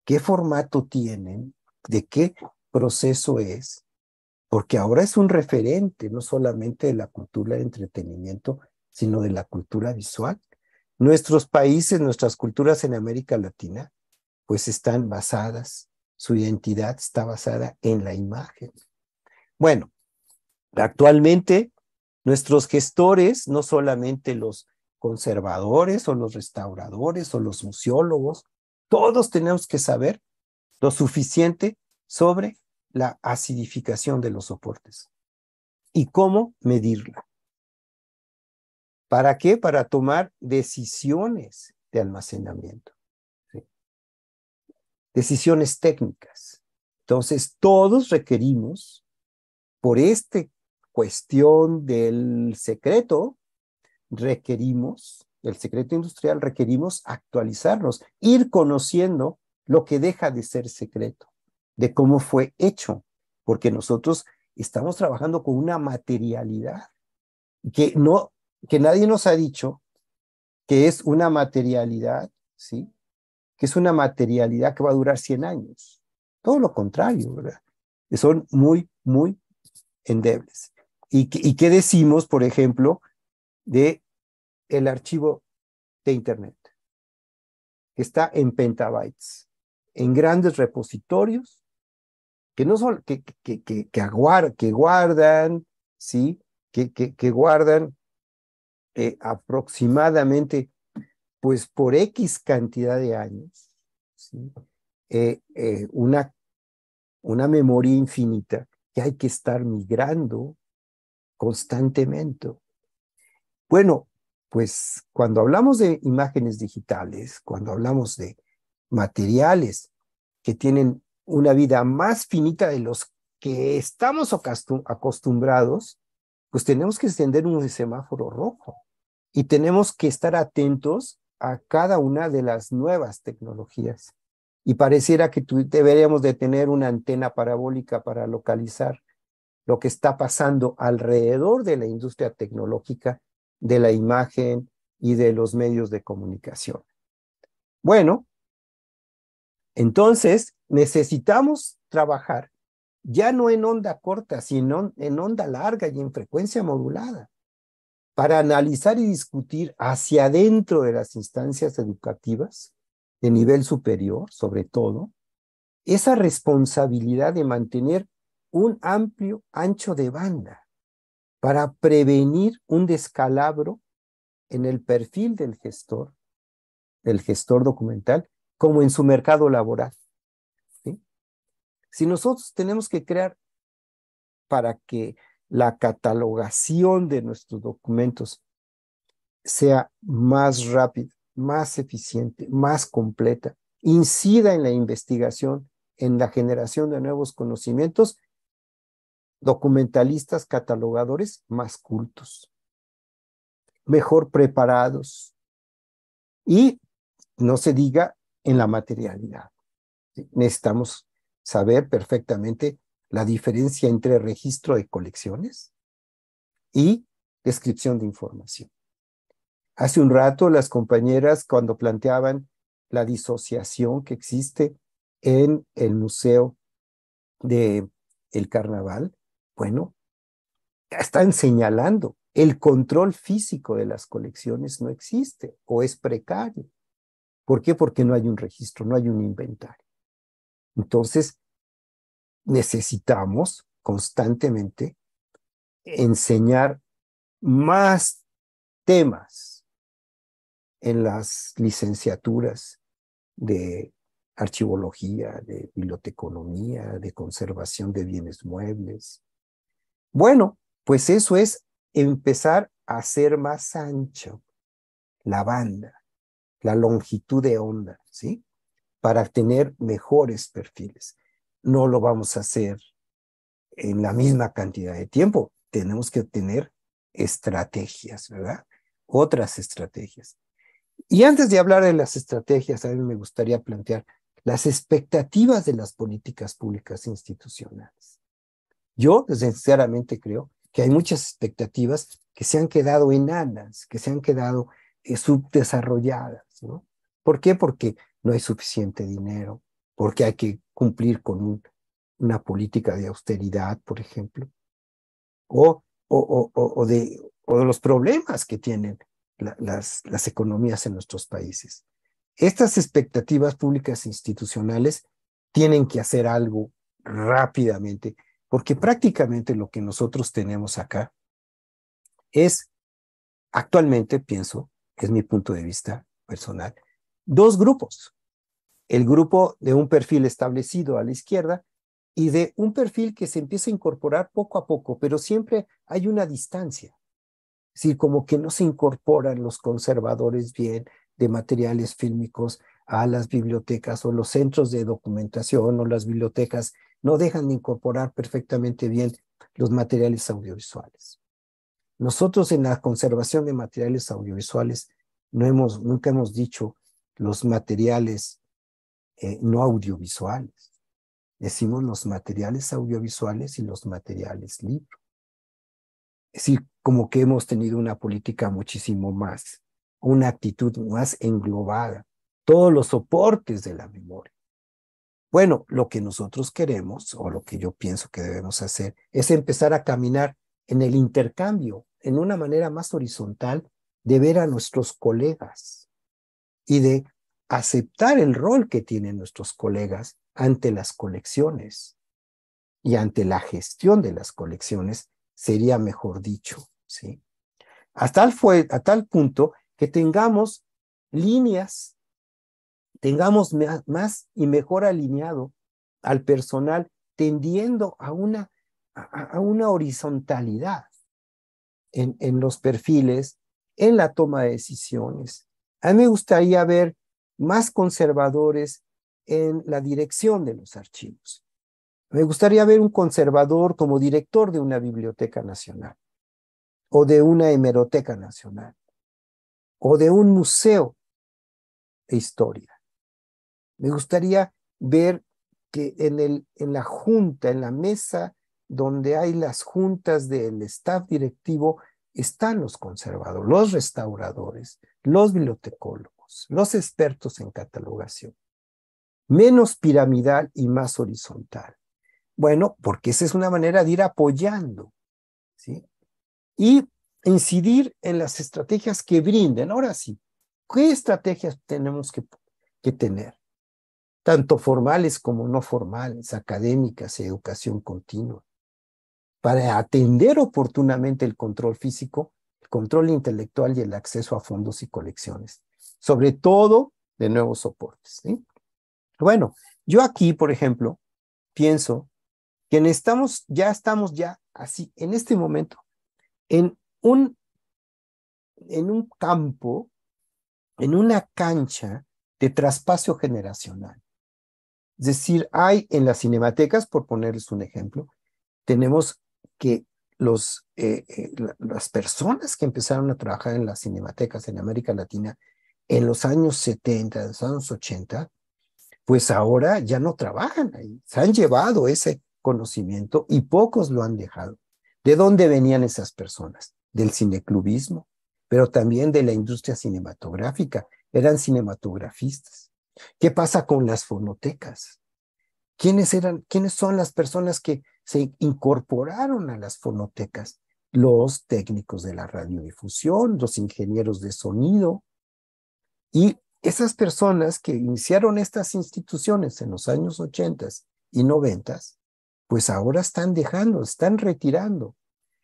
Speaker 3: qué formato tienen, de qué proceso es, porque ahora es un referente no solamente de la cultura de entretenimiento, sino de la cultura visual. Nuestros países, nuestras culturas en América Latina, pues están basadas, su identidad está basada en la imagen. Bueno, actualmente nuestros gestores, no solamente los conservadores o los restauradores o los museólogos, todos tenemos que saber lo suficiente sobre la acidificación de los soportes y cómo medirla. ¿Para qué? Para tomar decisiones de almacenamiento, ¿sí? Decisiones técnicas. Entonces, todos requerimos, por esta cuestión del secreto, el secreto industrial, requerimos actualizarnos, ir conociendo lo que deja de ser secreto, de cómo fue hecho, porque nosotros estamos trabajando con una materialidad que nadie nos ha dicho que es una materialidad, ¿sí? Que es una materialidad que va a durar 100 años. Todo lo contrario, ¿verdad? Son muy, muy endebles. ¿Y qué decimos, por ejemplo, de el archivo de Internet? Que está en petabytes, en grandes repositorios, que no son, que guardan, ¿sí? Que guardan aproximadamente, pues por X cantidad de años, ¿sí? Una memoria infinita que hay que estar migrando constantemente. Bueno, pues cuando hablamos de imágenes digitales, cuando hablamos de materiales que tienen una vida más finita de los que estamos acostumbrados, pues tenemos que encender un semáforo rojo y tenemos que estar atentos a cada una de las nuevas tecnologías. Y pareciera que deberíamos de tener una antena parabólica para localizar lo que está pasando alrededor de la industria tecnológica, de la imagen y de los medios de comunicación. Bueno, entonces necesitamos trabajar ya no en onda corta, sino en onda larga y en frecuencia modulada, para analizar y discutir hacia adentro de las instancias educativas, de nivel superior, sobre todo, esa responsabilidad de mantener un amplio ancho de banda para prevenir un descalabro en el perfil del gestor documental, como en su mercado laboral, ¿sí? Si nosotros tenemos que crear para que la catalogación de nuestros documentos sea más rápida, más eficiente, más completa, incida en la investigación, en la generación de nuevos conocimientos, documentalistas, catalogadores más cultos, mejor preparados y no se diga en la materialidad. Necesitamos saber perfectamente la diferencia entre registro de colecciones y descripción de información. Hace un rato las compañeras, cuando planteaban la disociación que existe en el Museo del Carnaval, bueno, están señalando el control físico de las colecciones no existe o es precario. ¿Por qué? Porque no hay un registro, no hay un inventario. Entonces, necesitamos constantemente enseñar más temas en las licenciaturas de archivología, de biblioteconomía, de conservación de bienes muebles. Bueno, pues eso es empezar a hacer más ancho la banda, la longitud de onda, ¿sí? Para tener mejores perfiles. No lo vamos a hacer en la misma cantidad de tiempo. Tenemos que tener estrategias, ¿verdad? Otras estrategias. Y antes de hablar de las estrategias, a mí me gustaría plantear las expectativas de las políticas públicas institucionales. Yo, sinceramente, creo que hay muchas expectativas que se han quedado enanas, que se han quedado subdesarrolladas, ¿no? ¿Por qué? Porque no hay suficiente dinero, porque hay que cumplir con una política de austeridad, por ejemplo, o de los problemas que tienen las economías en nuestros países. Estas expectativas públicas institucionales tienen que hacer algo rápidamente, porque prácticamente lo que nosotros tenemos acá es, actualmente pienso, es mi punto de vista personal, dos grupos. El grupo de un perfil establecido a la izquierda y de un perfil que se empieza a incorporar poco a poco, pero siempre hay una distancia. Es decir, como que no se incorporan los conservadores bien de materiales fílmicos a las bibliotecas, o los centros de documentación o las bibliotecas no dejan de incorporar perfectamente bien los materiales audiovisuales. Nosotros en la conservación de materiales audiovisuales nunca hemos dicho los materiales no audiovisuales. Decimos los materiales audiovisuales y los materiales libro. Es decir, como que hemos tenido una política muchísimo más, una actitud más englobada, todos los soportes de la memoria. Bueno, lo que nosotros queremos, o lo que yo pienso que debemos hacer, es empezar a caminar en el intercambio, en una manera más horizontal, de ver a nuestros colegas y de aceptar el rol que tienen nuestros colegas ante las colecciones y ante la gestión de las colecciones, sería mejor dicho, ¿sí? A tal punto que tengamos líneas, tengamos más y mejor alineado al personal, tendiendo a una horizontalidad en los perfiles, en la toma de decisiones. A mí me gustaría ver más conservadores en la dirección de los archivos. Me gustaría ver un conservador como director de una biblioteca nacional, o de una hemeroteca nacional, o de un museo de historia. Me gustaría ver que en la junta, en la mesa donde hay las juntas del staff directivo, están los conservadores, los restauradores, los bibliotecólogos, los expertos en catalogación. Menos piramidal y más horizontal. Bueno, porque esa es una manera de ir apoyando, ¿sí? Y incidir en las estrategias que brinden. Ahora sí, ¿qué estrategias tenemos que tener? Tanto formales como no formales, académicas y educación continua, para atender oportunamente el control físico, el control intelectual y el acceso a fondos y colecciones, sobre todo de nuevos soportes, ¿sí? Bueno, yo aquí, por ejemplo, pienso que estamos ya así, en este momento, en un campo, en una cancha de traspaso generacional. Es decir, hay en las cinematecas, por ponerles un ejemplo, tenemos que las personas que empezaron a trabajar en las cinematecas en América Latina en los años 70, en los años 80, pues ahora ya no trabajan ahí. Se han llevado ese conocimiento y pocos lo han dejado. ¿De dónde venían esas personas? Del cineclubismo, pero también de la industria cinematográfica. Eran cinematografistas. ¿Qué pasa con las fonotecas? ¿Quiénes son las personas que se incorporaron a las fonotecas? Los técnicos de la radiodifusión, los ingenieros de sonido. Y esas personas que iniciaron estas instituciones en los años 80 y 90, pues ahora están están retirando.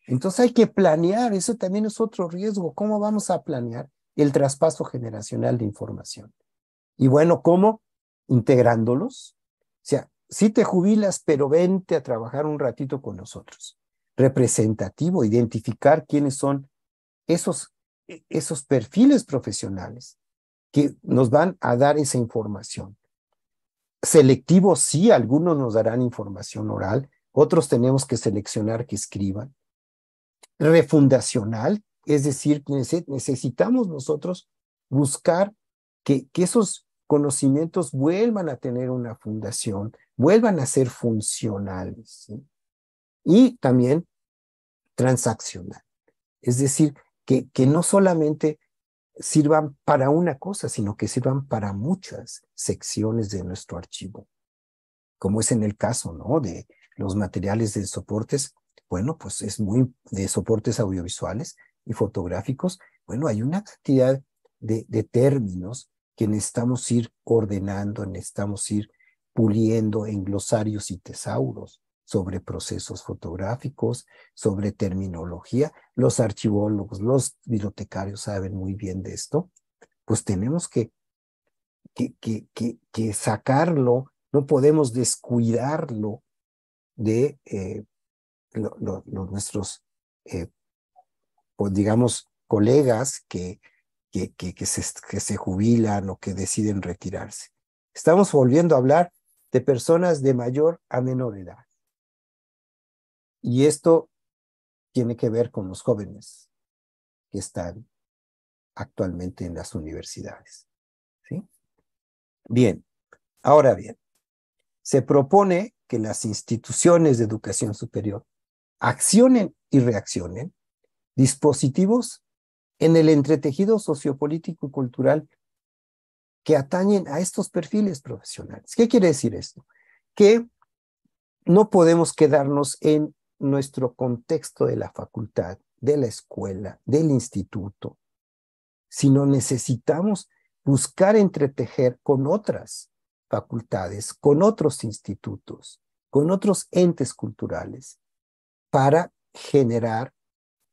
Speaker 3: Entonces hay que planear, eso también es otro riesgo. ¿Cómo vamos a planear el traspaso generacional de información? Y bueno, ¿cómo? Integrándolos. O sea, sí te jubilas, pero vente a trabajar un ratito con nosotros. Representativo, identificar quiénes son esos perfiles profesionales que nos van a dar esa información. Selectivos, sí, algunos nos darán información oral, otros tenemos que seleccionar que escriban. Refundacional, es decir, necesitamos nosotros buscar que esos conocimientos vuelvan a tener una fundación, vuelvan a ser funcionales, ¿sí? Y también transaccional, es decir, que no solamente sirvan para una cosa, sino que sirvan para muchas secciones de nuestro archivo, como es en el caso, ¿no?, de los materiales de soportes. Bueno, pues es muy de soportes audiovisuales y fotográficos. Bueno, hay una cantidad de términos que necesitamos ir ordenando, necesitamos ir puliendo en glosarios y tesauros sobre procesos fotográficos, sobre terminología. Los archivólogos, los bibliotecarios saben muy bien de esto. Pues tenemos que sacarlo, no podemos descuidarlo de nuestros, pues digamos, colegas que se jubilan o que deciden retirarse. Estamos volviendo a hablar de personas de mayor a menor edad. Y esto tiene que ver con los jóvenes que están actualmente en las universidades, ¿sí? Bien, ahora bien, se propone que las instituciones de educación superior accionen y reaccionen dispositivos en el entretejido sociopolítico y cultural que atañen a estos perfiles profesionales. ¿Qué quiere decir esto? Que no podemos quedarnos en nuestro contexto de la facultad, de la escuela, del instituto, sino necesitamos buscar entretejer con otras facultades, con otros institutos, con otros entes culturales, para generar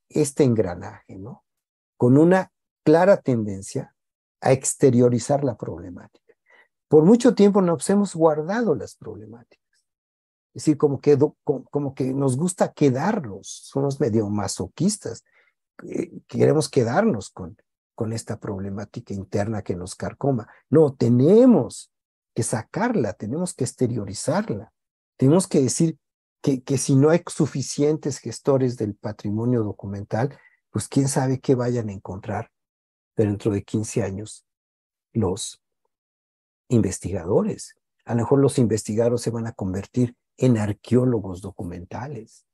Speaker 3: este engranaje, ¿no?, con una clara tendencia a exteriorizar la problemática. Por mucho tiempo nos hemos guardado las problemáticas. Es decir, como que nos gusta quedarnos, somos medio masoquistas, queremos quedarnos con esta problemática interna que nos carcoma. No, tenemos que sacarla, tenemos que exteriorizarla, tenemos que decir que si no hay suficientes gestores del patrimonio documental, pues quién sabe qué vayan a encontrar dentro de 15 años los investigadores. A lo mejor los investigadores se van a convertir en arqueólogos documentales.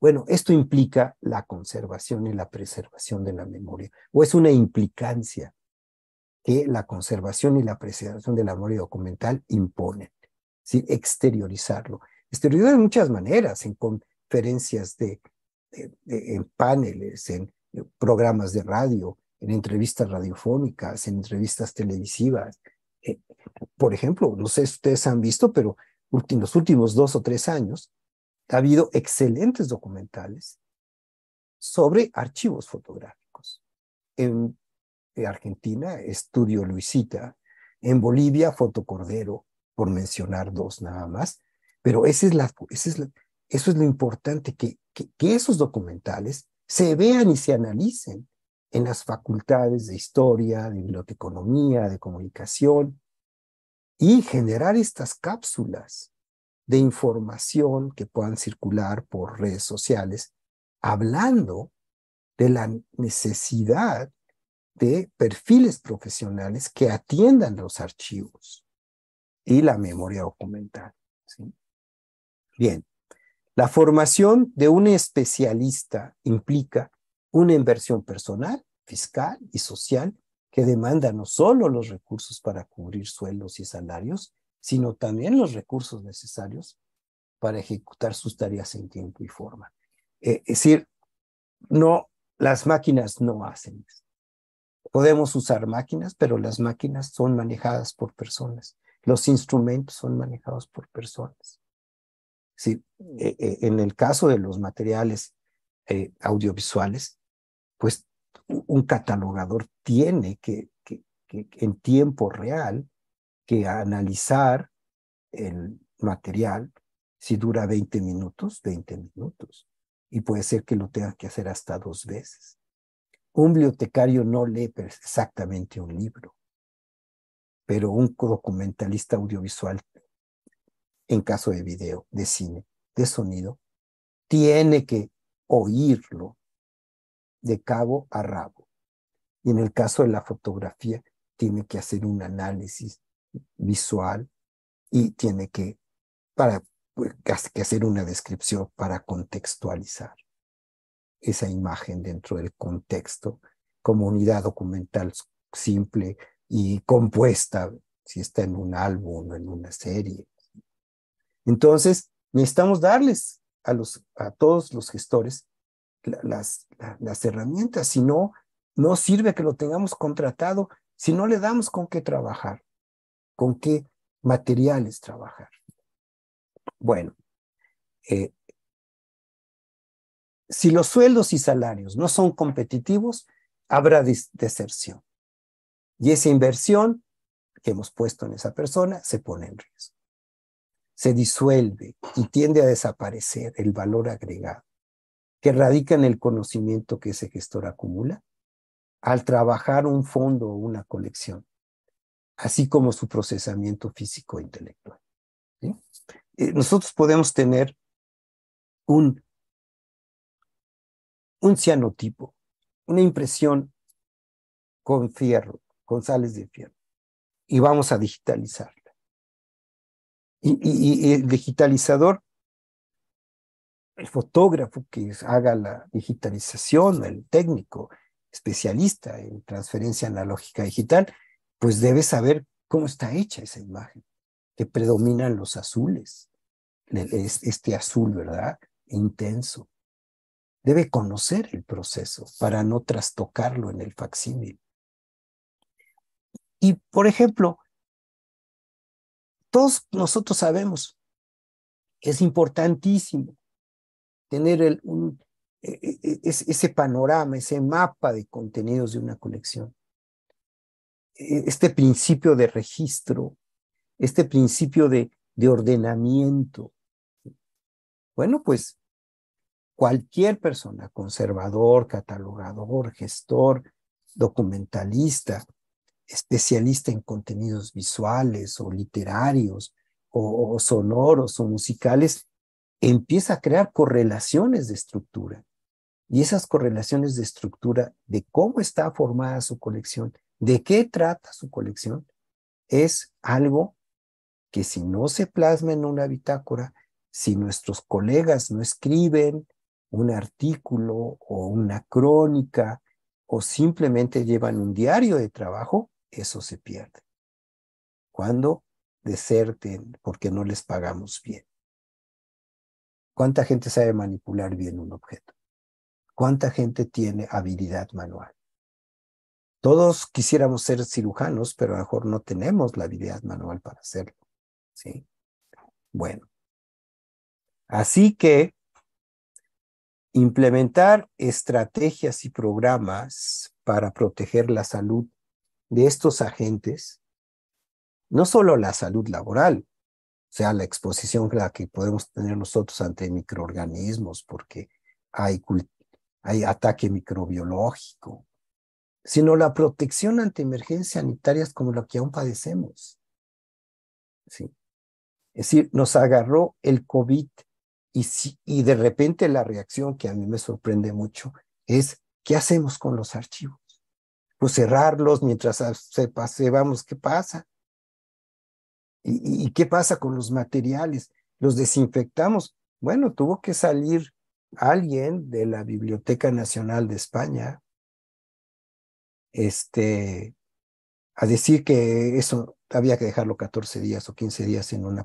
Speaker 3: Bueno, esto implica la conservación y la preservación de la memoria, o es una implicancia que la conservación y la preservación de la memoria documental imponen, ¿sí? Exteriorizarlo. Exteriorizar de muchas maneras, en conferencias en paneles, en programas de radio, en entrevistas radiofónicas, en entrevistas televisivas. Por ejemplo, no sé si ustedes han visto, pero en los últimos 2 o 3 años ha habido excelentes documentales sobre archivos fotográficos. En Argentina, Estudio Luisita; en Bolivia, Fotocordero, por mencionar 2 nada más. Pero eso es lo importante, que esos documentales se vean y se analicen en las facultades de historia, de biblioteconomía, de comunicación, y generar estas cápsulas de información que puedan circular por redes sociales, hablando de la necesidad de perfiles profesionales que atiendan los archivos y la memoria documental, ¿sí? Bien, la formación de un especialista implica una inversión personal, fiscal y social que demanda no solo los recursos para cubrir sueldos y salarios, sino también los recursos necesarios para ejecutar sus tareas en tiempo y forma. Es decir, no, las máquinas no hacen esto. Podemos usar máquinas, pero las máquinas son manejadas por personas. Los instrumentos son manejados por personas. Sí, en el caso de los materiales audiovisuales, pues un catalogador tiene que en tiempo real que analizar el material. Si dura 20 minutos, 20 minutos. Y puede ser que lo tenga que hacer hasta 2 veces. Un bibliotecario no lee exactamente un libro, pero un documentalista audiovisual, en caso de video, de cine, de sonido, tiene que oírlo de cabo a rabo. Y en el caso de la fotografía, tiene que hacer un análisis visual y tiene que hacer una descripción para contextualizar esa imagen dentro del contexto como unidad documental simple y compuesta, si está en un álbum o en una serie. Entonces, necesitamos darles a todos los gestores las herramientas, si no, no sirve que lo tengamos contratado, si no le damos con qué trabajar, con qué materiales trabajar. Bueno, si los sueldos y salarios no son competitivos, habrá deserción. Y esa inversión que hemos puesto en esa persona se pone en riesgo. Se disuelve y tiende a desaparecer el valor agregado que radica en el conocimiento que ese gestor acumula al trabajar un fondo o una colección, así como su procesamiento físico e intelectual. ¿Sí? Nosotros podemos tener un cianotipo, una impresión con fierro, con sales de fierro, y vamos a digitalizarla. Y el digitalizador, el fotógrafo que haga la digitalización, el técnico, especialista en transferencia analógica digital, pues debe saber cómo está hecha esa imagen, que predominan los azules, este azul, ¿verdad? Intenso. Debe conocer el proceso para no trastocarlo en el facsímil. Y, por ejemplo, todos nosotros sabemos, es importantísimo tener ese panorama, ese mapa de contenidos de una colección. Este principio de registro, este principio de ordenamiento. Bueno, pues cualquier persona, conservador, catalogador, gestor, documentalista, especialista en contenidos visuales o literarios o sonoros o musicales, empieza a crear correlaciones de estructura. Y esas correlaciones de estructura de cómo está formada su colección, de qué trata su colección, es algo que si no se plasma en una bitácora, si nuestros colegas no escriben un artículo o una crónica o simplemente llevan un diario de trabajo, eso se pierde. Cuando deserten porque no les pagamos bien. ¿Cuánta gente sabe manipular bien un objeto? ¿Cuánta gente tiene habilidad manual? Todos quisiéramos ser cirujanos, pero a lo mejor no tenemos la habilidad manual para hacerlo. ¿Sí? Bueno. Así que implementar estrategias y programas para proteger la salud de estos agentes, no solo la salud laboral, o sea, la exposición que podemos tener nosotros ante microorganismos, porque hay ataque microbiológico, sino la protección ante emergencias sanitarias como la que aún padecemos. ¿Sí? Es decir, nos agarró el COVID y de repente la reacción que a mí me sorprende mucho es, ¿qué hacemos con los archivos? Pues cerrarlos mientras sepamos qué pasa. ¿Y qué pasa con los materiales? ¿Los desinfectamos? Bueno, tuvo que salir alguien de la Biblioteca Nacional de España a decir que eso había que dejarlo 14 días o 15 días en un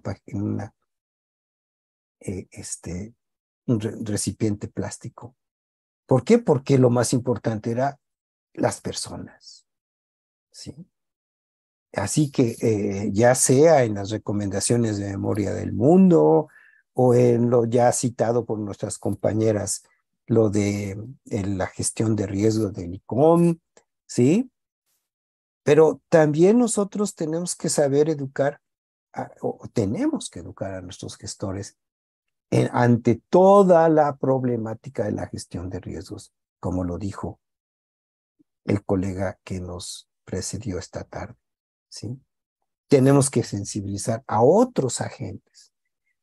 Speaker 3: recipiente plástico. ¿Por qué? Porque lo más importante era las personas. ¿Sí? Así que ya sea en las recomendaciones de Memoria del Mundo o en lo ya citado por nuestras compañeras, lo de la gestión de riesgo del ICOM, ¿sí? Pero también nosotros tenemos que saber educar, o tenemos que educar a nuestros gestores ante toda la problemática de la gestión de riesgos, como lo dijo el colega que nos precedió esta tarde, ¿sí? Tenemos que sensibilizar a otros agentes.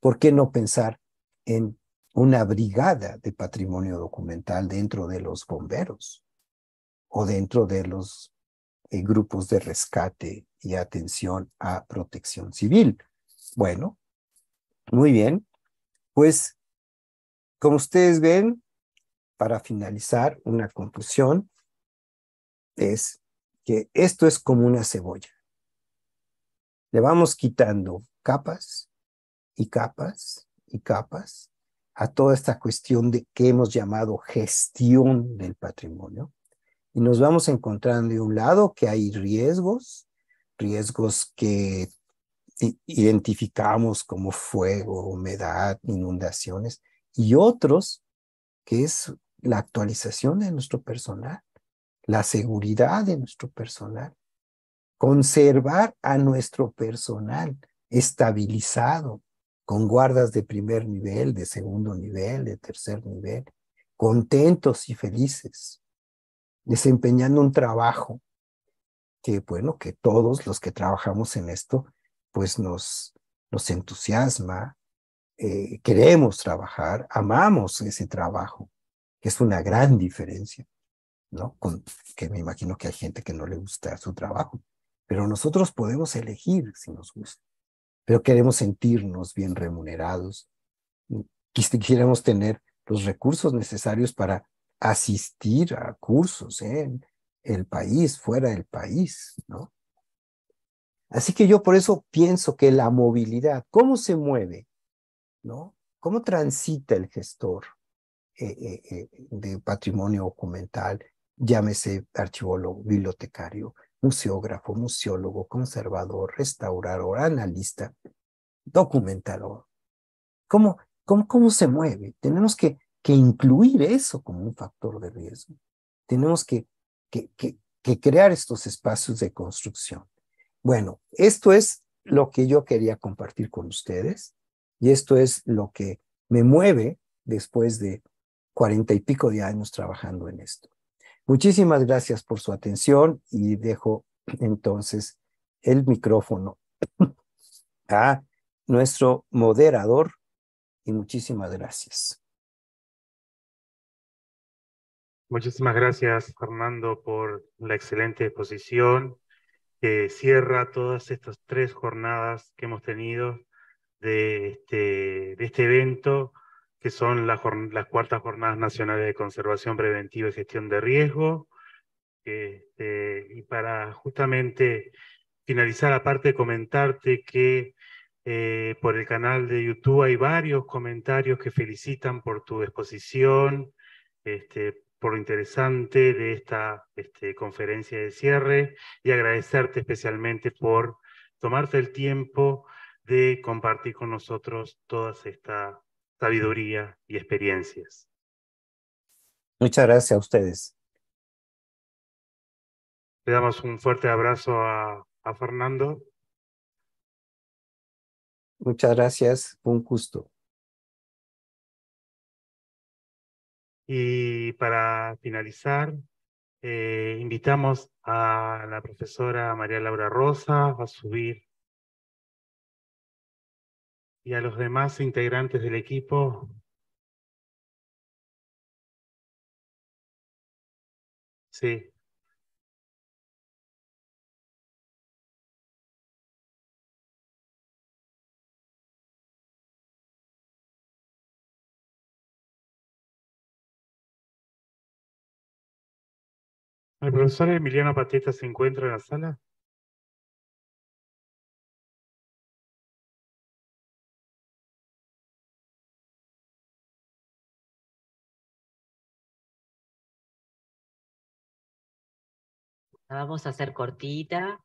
Speaker 3: ¿Por qué no pensar en una brigada de patrimonio documental dentro de los bomberos o dentro de los grupos de rescate y atención a protección civil? Bueno, muy bien. Pues, como ustedes ven, para finalizar, una conclusión es que esto es como una cebolla. Le vamos quitando capas y capas y capas a toda esta cuestión de que hemos llamado gestión del patrimonio, y nos vamos encontrando de un lado que hay riesgos, riesgos que identificamos como fuego, humedad, inundaciones, y otros que es la actualización de nuestro personal, la seguridad de nuestro personal, conservar a nuestro personal estabilizado, con guardas de primer nivel, de segundo nivel, de tercer nivel, contentos y felices, desempeñando un trabajo que, bueno, que todos los que trabajamos en esto, pues nos entusiasma, queremos trabajar, amamos ese trabajo, que es una gran diferencia, ¿no? Que me imagino que hay gente que no le gusta su trabajo, pero nosotros podemos elegir si nos gusta, pero queremos sentirnos bien remunerados, quisiéramos tener los recursos necesarios para asistir a cursos en el país, fuera del país, ¿no? Así que yo por eso pienso que la movilidad, ¿cómo se mueve? ¿No? ¿Cómo transita el gestor de patrimonio documental? Llámese archivólogo, bibliotecario, museógrafo, museólogo, conservador, restaurador, analista, documentador. ¿Cómo se mueve? Tenemos que incluir eso como un factor de riesgo. Tenemos que crear estos espacios de construcción. Bueno, esto es lo que yo quería compartir con ustedes, y esto es lo que me mueve después de 40 y pico de años trabajando en esto. Muchísimas gracias por su atención, y dejo entonces el micrófono a nuestro moderador, y muchísimas gracias.
Speaker 2: Muchísimas gracias, Fernando, por la excelente exposición que cierra todas estas 3 jornadas que hemos tenido de este evento, que son las 4.ª Jornadas Nacionales de Conservación Preventiva y Gestión de Riesgo. Y para justamente finalizar, aparte de comentarte que por el canal de YouTube hay varios comentarios que felicitan por tu exposición, por lo interesante de esta conferencia de cierre, y agradecerte especialmente por tomarte el tiempo de compartir con nosotros toda esta sabiduría y experiencias.
Speaker 3: Muchas gracias a ustedes.
Speaker 2: Le damos un fuerte abrazo a Fernando.
Speaker 3: Muchas gracias, un gusto.
Speaker 2: Y para finalizar, invitamos a la profesora María Laura Rosa a subir, y a los demás integrantes del equipo. Sí. ¿El profesor Emiliano Pateta se encuentra en la sala?
Speaker 4: La vamos a hacer cortita.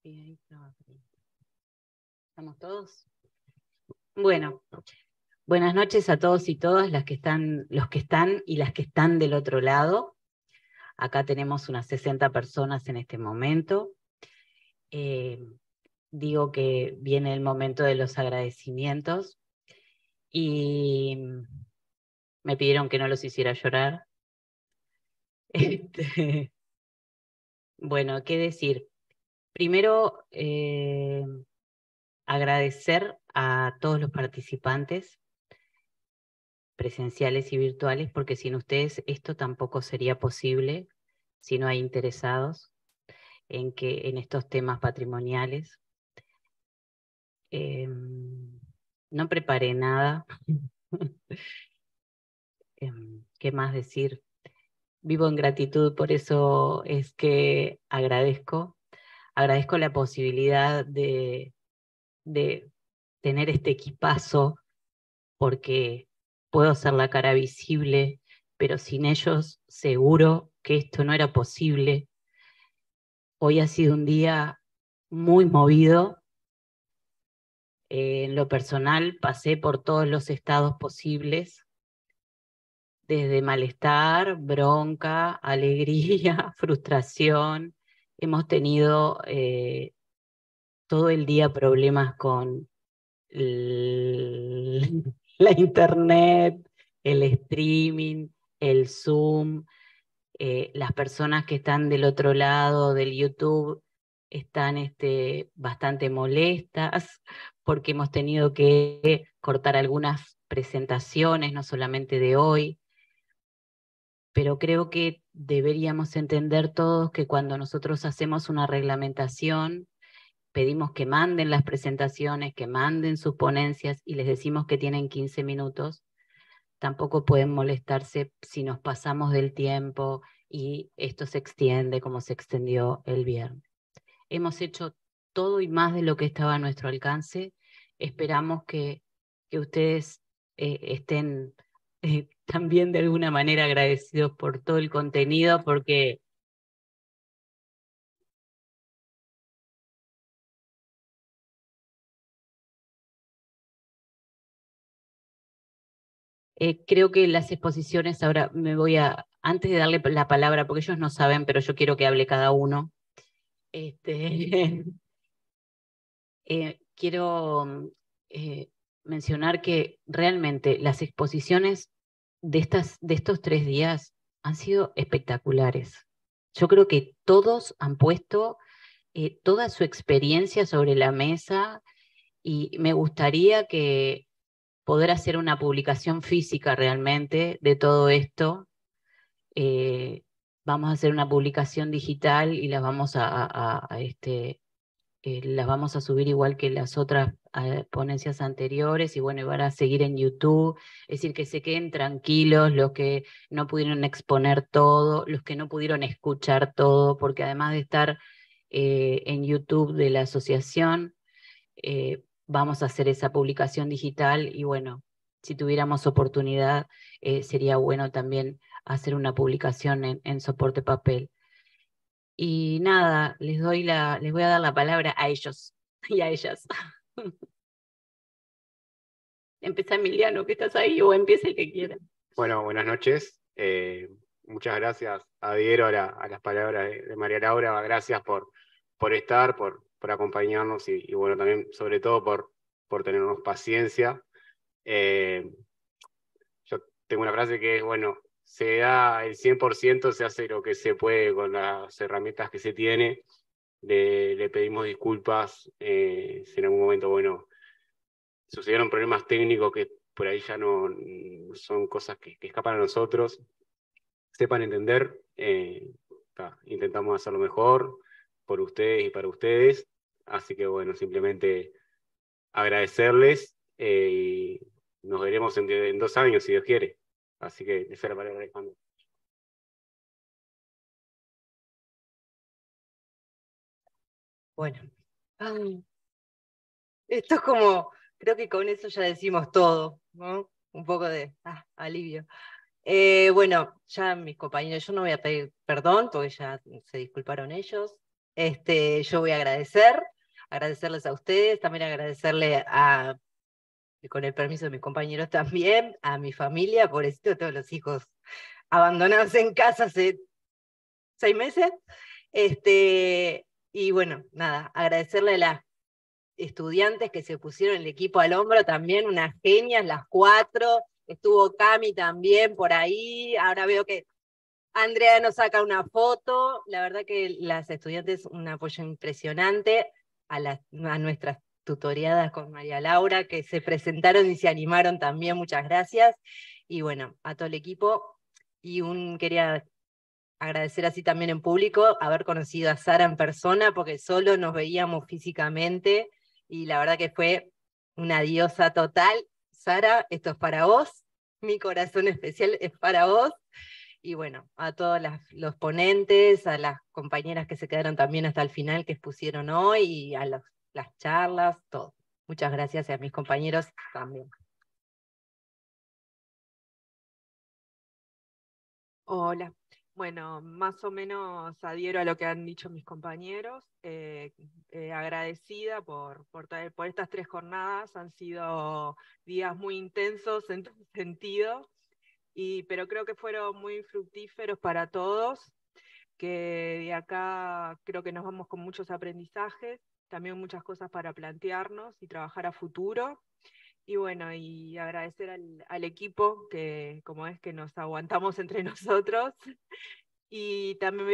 Speaker 4: Y ahí estaba. ¿Estamos todos? Bueno, Buenas noches a todos y todas los que están y las que están del otro lado. Acá tenemos unas 60 personas en este momento. Digo que viene el momento de los agradecimientos y me pidieron que no los hiciera llorar. Bueno, ¿qué decir? Primero, agradecer a todos los participantes presenciales y virtuales, porque sin ustedes esto tampoco sería posible si no hay interesados en estos temas patrimoniales. No preparé nada. ¿Qué más decir? Vivo en gratitud, por eso es que agradezco la posibilidad de tener este equipazo, porque puedo ser la cara visible, pero sin ellos seguro que esto no era posible. Hoy ha sido un día muy movido. En lo personal pasé por todos los estados posibles, desde malestar, bronca, alegría, frustración. Hemos tenido todo el día problemas con la internet, el streaming, el Zoom. Las personas que están del otro lado del YouTube están bastante molestas porque hemos tenido que cortar algunas presentaciones, no solamente de hoy, pero creo que deberíamos entender todos que cuando nosotros hacemos una reglamentación, pedimos que manden las presentaciones, que manden sus ponencias y les decimos que tienen 15 minutos, tampoco pueden molestarse si nos pasamos del tiempo y esto se extiende como se extendió el viernes. Hemos hecho todo y más de lo que estaba a nuestro alcance. Esperamos que ustedes estén también de alguna manera agradecidos por todo el contenido, porque creo que las exposiciones, ahora antes de darle la palabra, porque ellos no saben, pero yo quiero que hable cada uno, quiero mencionar que realmente las exposiciones de estos 3 días han sido espectaculares. Yo creo que todos han puesto toda su experiencia sobre la mesa, y me gustaría poder hacer una publicación física realmente de todo esto. Vamos a hacer una publicación digital y las vamos las vamos a subir igual que las otras ponencias anteriores, y bueno, y van a seguir en YouTube. Es decir, que se queden tranquilos los que no pudieron exponer todo, los que no pudieron escuchar todo, porque además de estar en YouTube de la asociación, vamos a hacer esa publicación digital, y bueno, si tuviéramos oportunidad, sería bueno también hacer una publicación en soporte papel. Y nada, les voy a dar la palabra a ellos y a ellas. Empieza Emiliano, que estás ahí, o empieza el que quiera.
Speaker 5: Bueno, buenas noches. Muchas gracias, adhiero a las palabras de María Laura. Gracias por estar, por acompañarnos y bueno, también sobre todo por tenernos paciencia. Yo tengo una frase que es, bueno, se da el 100%, se hace lo que se puede con las herramientas que se tiene. Le pedimos disculpas si en algún momento, bueno, sucedieron problemas técnicos que por ahí ya no son cosas que escapan a nosotros. Sepan entender, intentamos hacerlo mejor por ustedes y para ustedes. Así que bueno, simplemente agradecerles y nos veremos en 2 años, si Dios quiere. Así que esa es la palabra, Alejandro.
Speaker 6: Bueno, esto es como, creo que con eso ya decimos todo, ¿no? Un poco de alivio. Bueno, ya mis compañeros, yo no voy a pedir perdón porque ya se disculparon ellos. Yo voy a agradecerles a ustedes, también agradecerle a y con el permiso de mis compañeros también, a mi familia, pobrecito, todos los hijos abandonados en casa hace 6 meses. Y bueno, nada, agradecerle a las estudiantes que se pusieron el equipo al hombro también, unas genias, las 4, estuvo Cami también por ahí, ahora veo que Andrea nos saca una foto, la verdad que las estudiantes un apoyo impresionante, a nuestras tutoriadas con María Laura, que se presentaron y se animaron también, muchas gracias, y bueno, a todo el equipo, y quería agradecer así también en público, haber conocido a Sara en persona, porque solo nos veíamos físicamente, y la verdad que fue una diosa total. Sara, esto es para vos, mi corazón especial es para vos, y bueno, a todos los ponentes, a las compañeras que se quedaron también hasta el final, que expusieron hoy, y a las charlas, todo. Muchas gracias, y a mis compañeros también.
Speaker 7: Hola. Bueno, más o menos adhiero a lo que han dicho mis compañeros. Agradecida por estas 3 jornadas. Han sido días muy intensos en todo sentido, pero creo que fueron muy fructíferos para todos, que de acá creo que nos vamos con muchos aprendizajes, también muchas cosas para plantearnos y trabajar a futuro. Y bueno, y agradecer al equipo que, como es, que nos aguantamos entre nosotros. Y también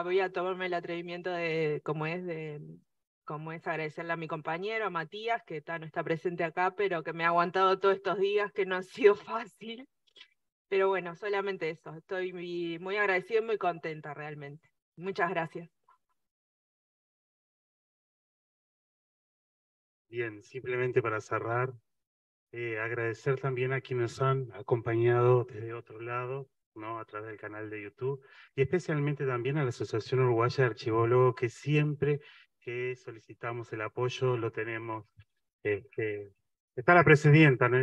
Speaker 7: voy a tomarme el atrevimiento de, como es agradecerle a mi compañero, a Matías, que no está presente acá, pero que me ha aguantado todos estos días, que no ha sido fácil. Pero bueno, solamente eso. Estoy muy agradecida y muy contenta realmente. Muchas gracias.
Speaker 2: Bien, simplemente para cerrar, agradecer también a quienes han acompañado desde otro lado, ¿no? A través del canal de YouTube, y especialmente también a la Asociación Uruguaya de Archivólogos, que siempre que solicitamos el apoyo lo tenemos. Está la presidenta, ¿no?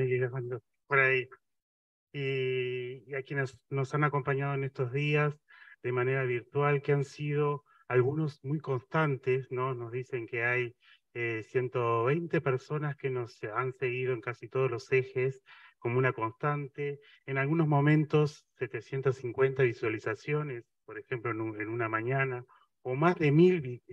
Speaker 2: Por ahí. Y a quienes nos han acompañado en estos días de manera virtual, que han sido algunos muy constantes, ¿no? Nos dicen que hay 120 personas que nos han seguido en casi todos los ejes como una constante, en algunos momentos 750 visualizaciones, por ejemplo en una mañana, o más de 1000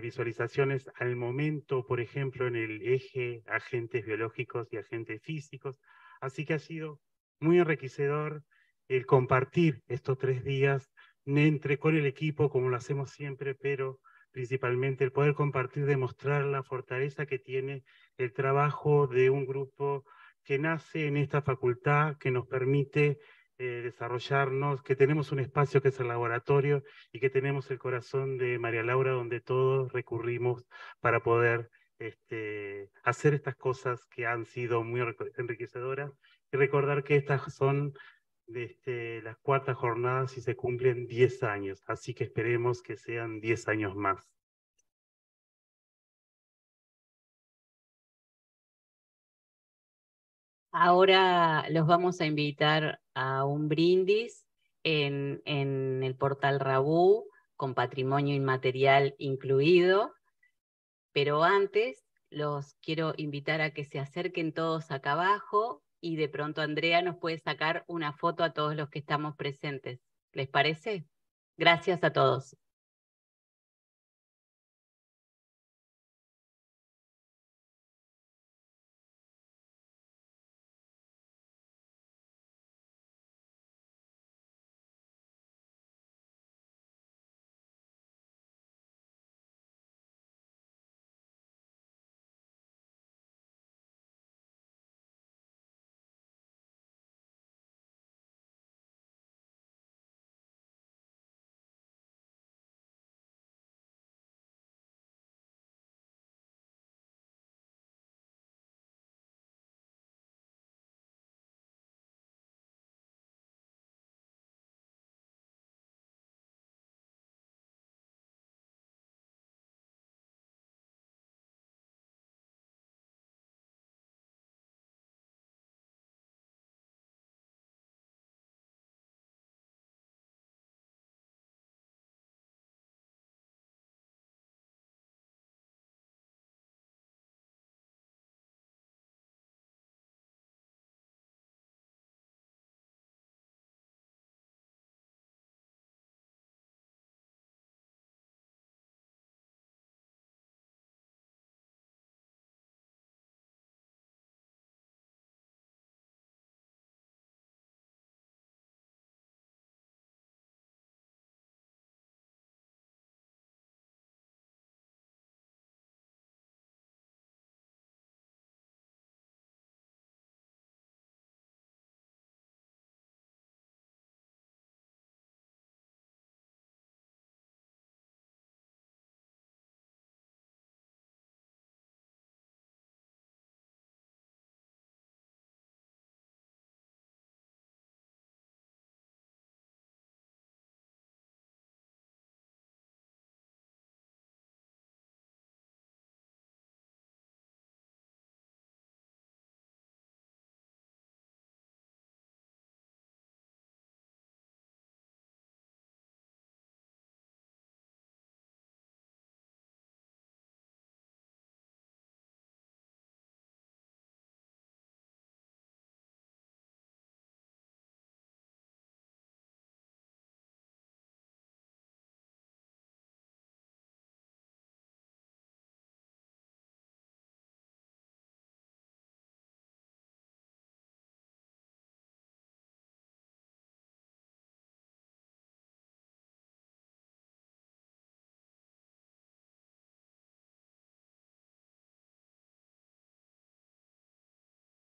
Speaker 2: visualizaciones al momento, por ejemplo en el eje agentes biológicos y agentes físicos. Así que ha sido muy enriquecedor el compartir estos 3 días con el equipo, como lo hacemos siempre, pero principalmente el poder compartir, demostrar la fortaleza que tiene el trabajo de un grupo que nace en esta facultad, que nos permite desarrollarnos, que tenemos un espacio que es el laboratorio y que tenemos el corazón de María Laura, donde todos recurrimos para poder hacer estas cosas que han sido muy enriquecedoras, y recordar que estas son las 4ª jornadas y se cumplen 10 años, así que esperemos que sean 10 años más.
Speaker 4: Ahora los vamos a invitar a un brindis en el portal Rabú, con patrimonio inmaterial incluido, pero antes los quiero invitar a que se acerquen todos acá abajo, y de pronto Andrea nos puede sacar una foto a todos los que estamos presentes. ¿Les parece? Gracias a todos.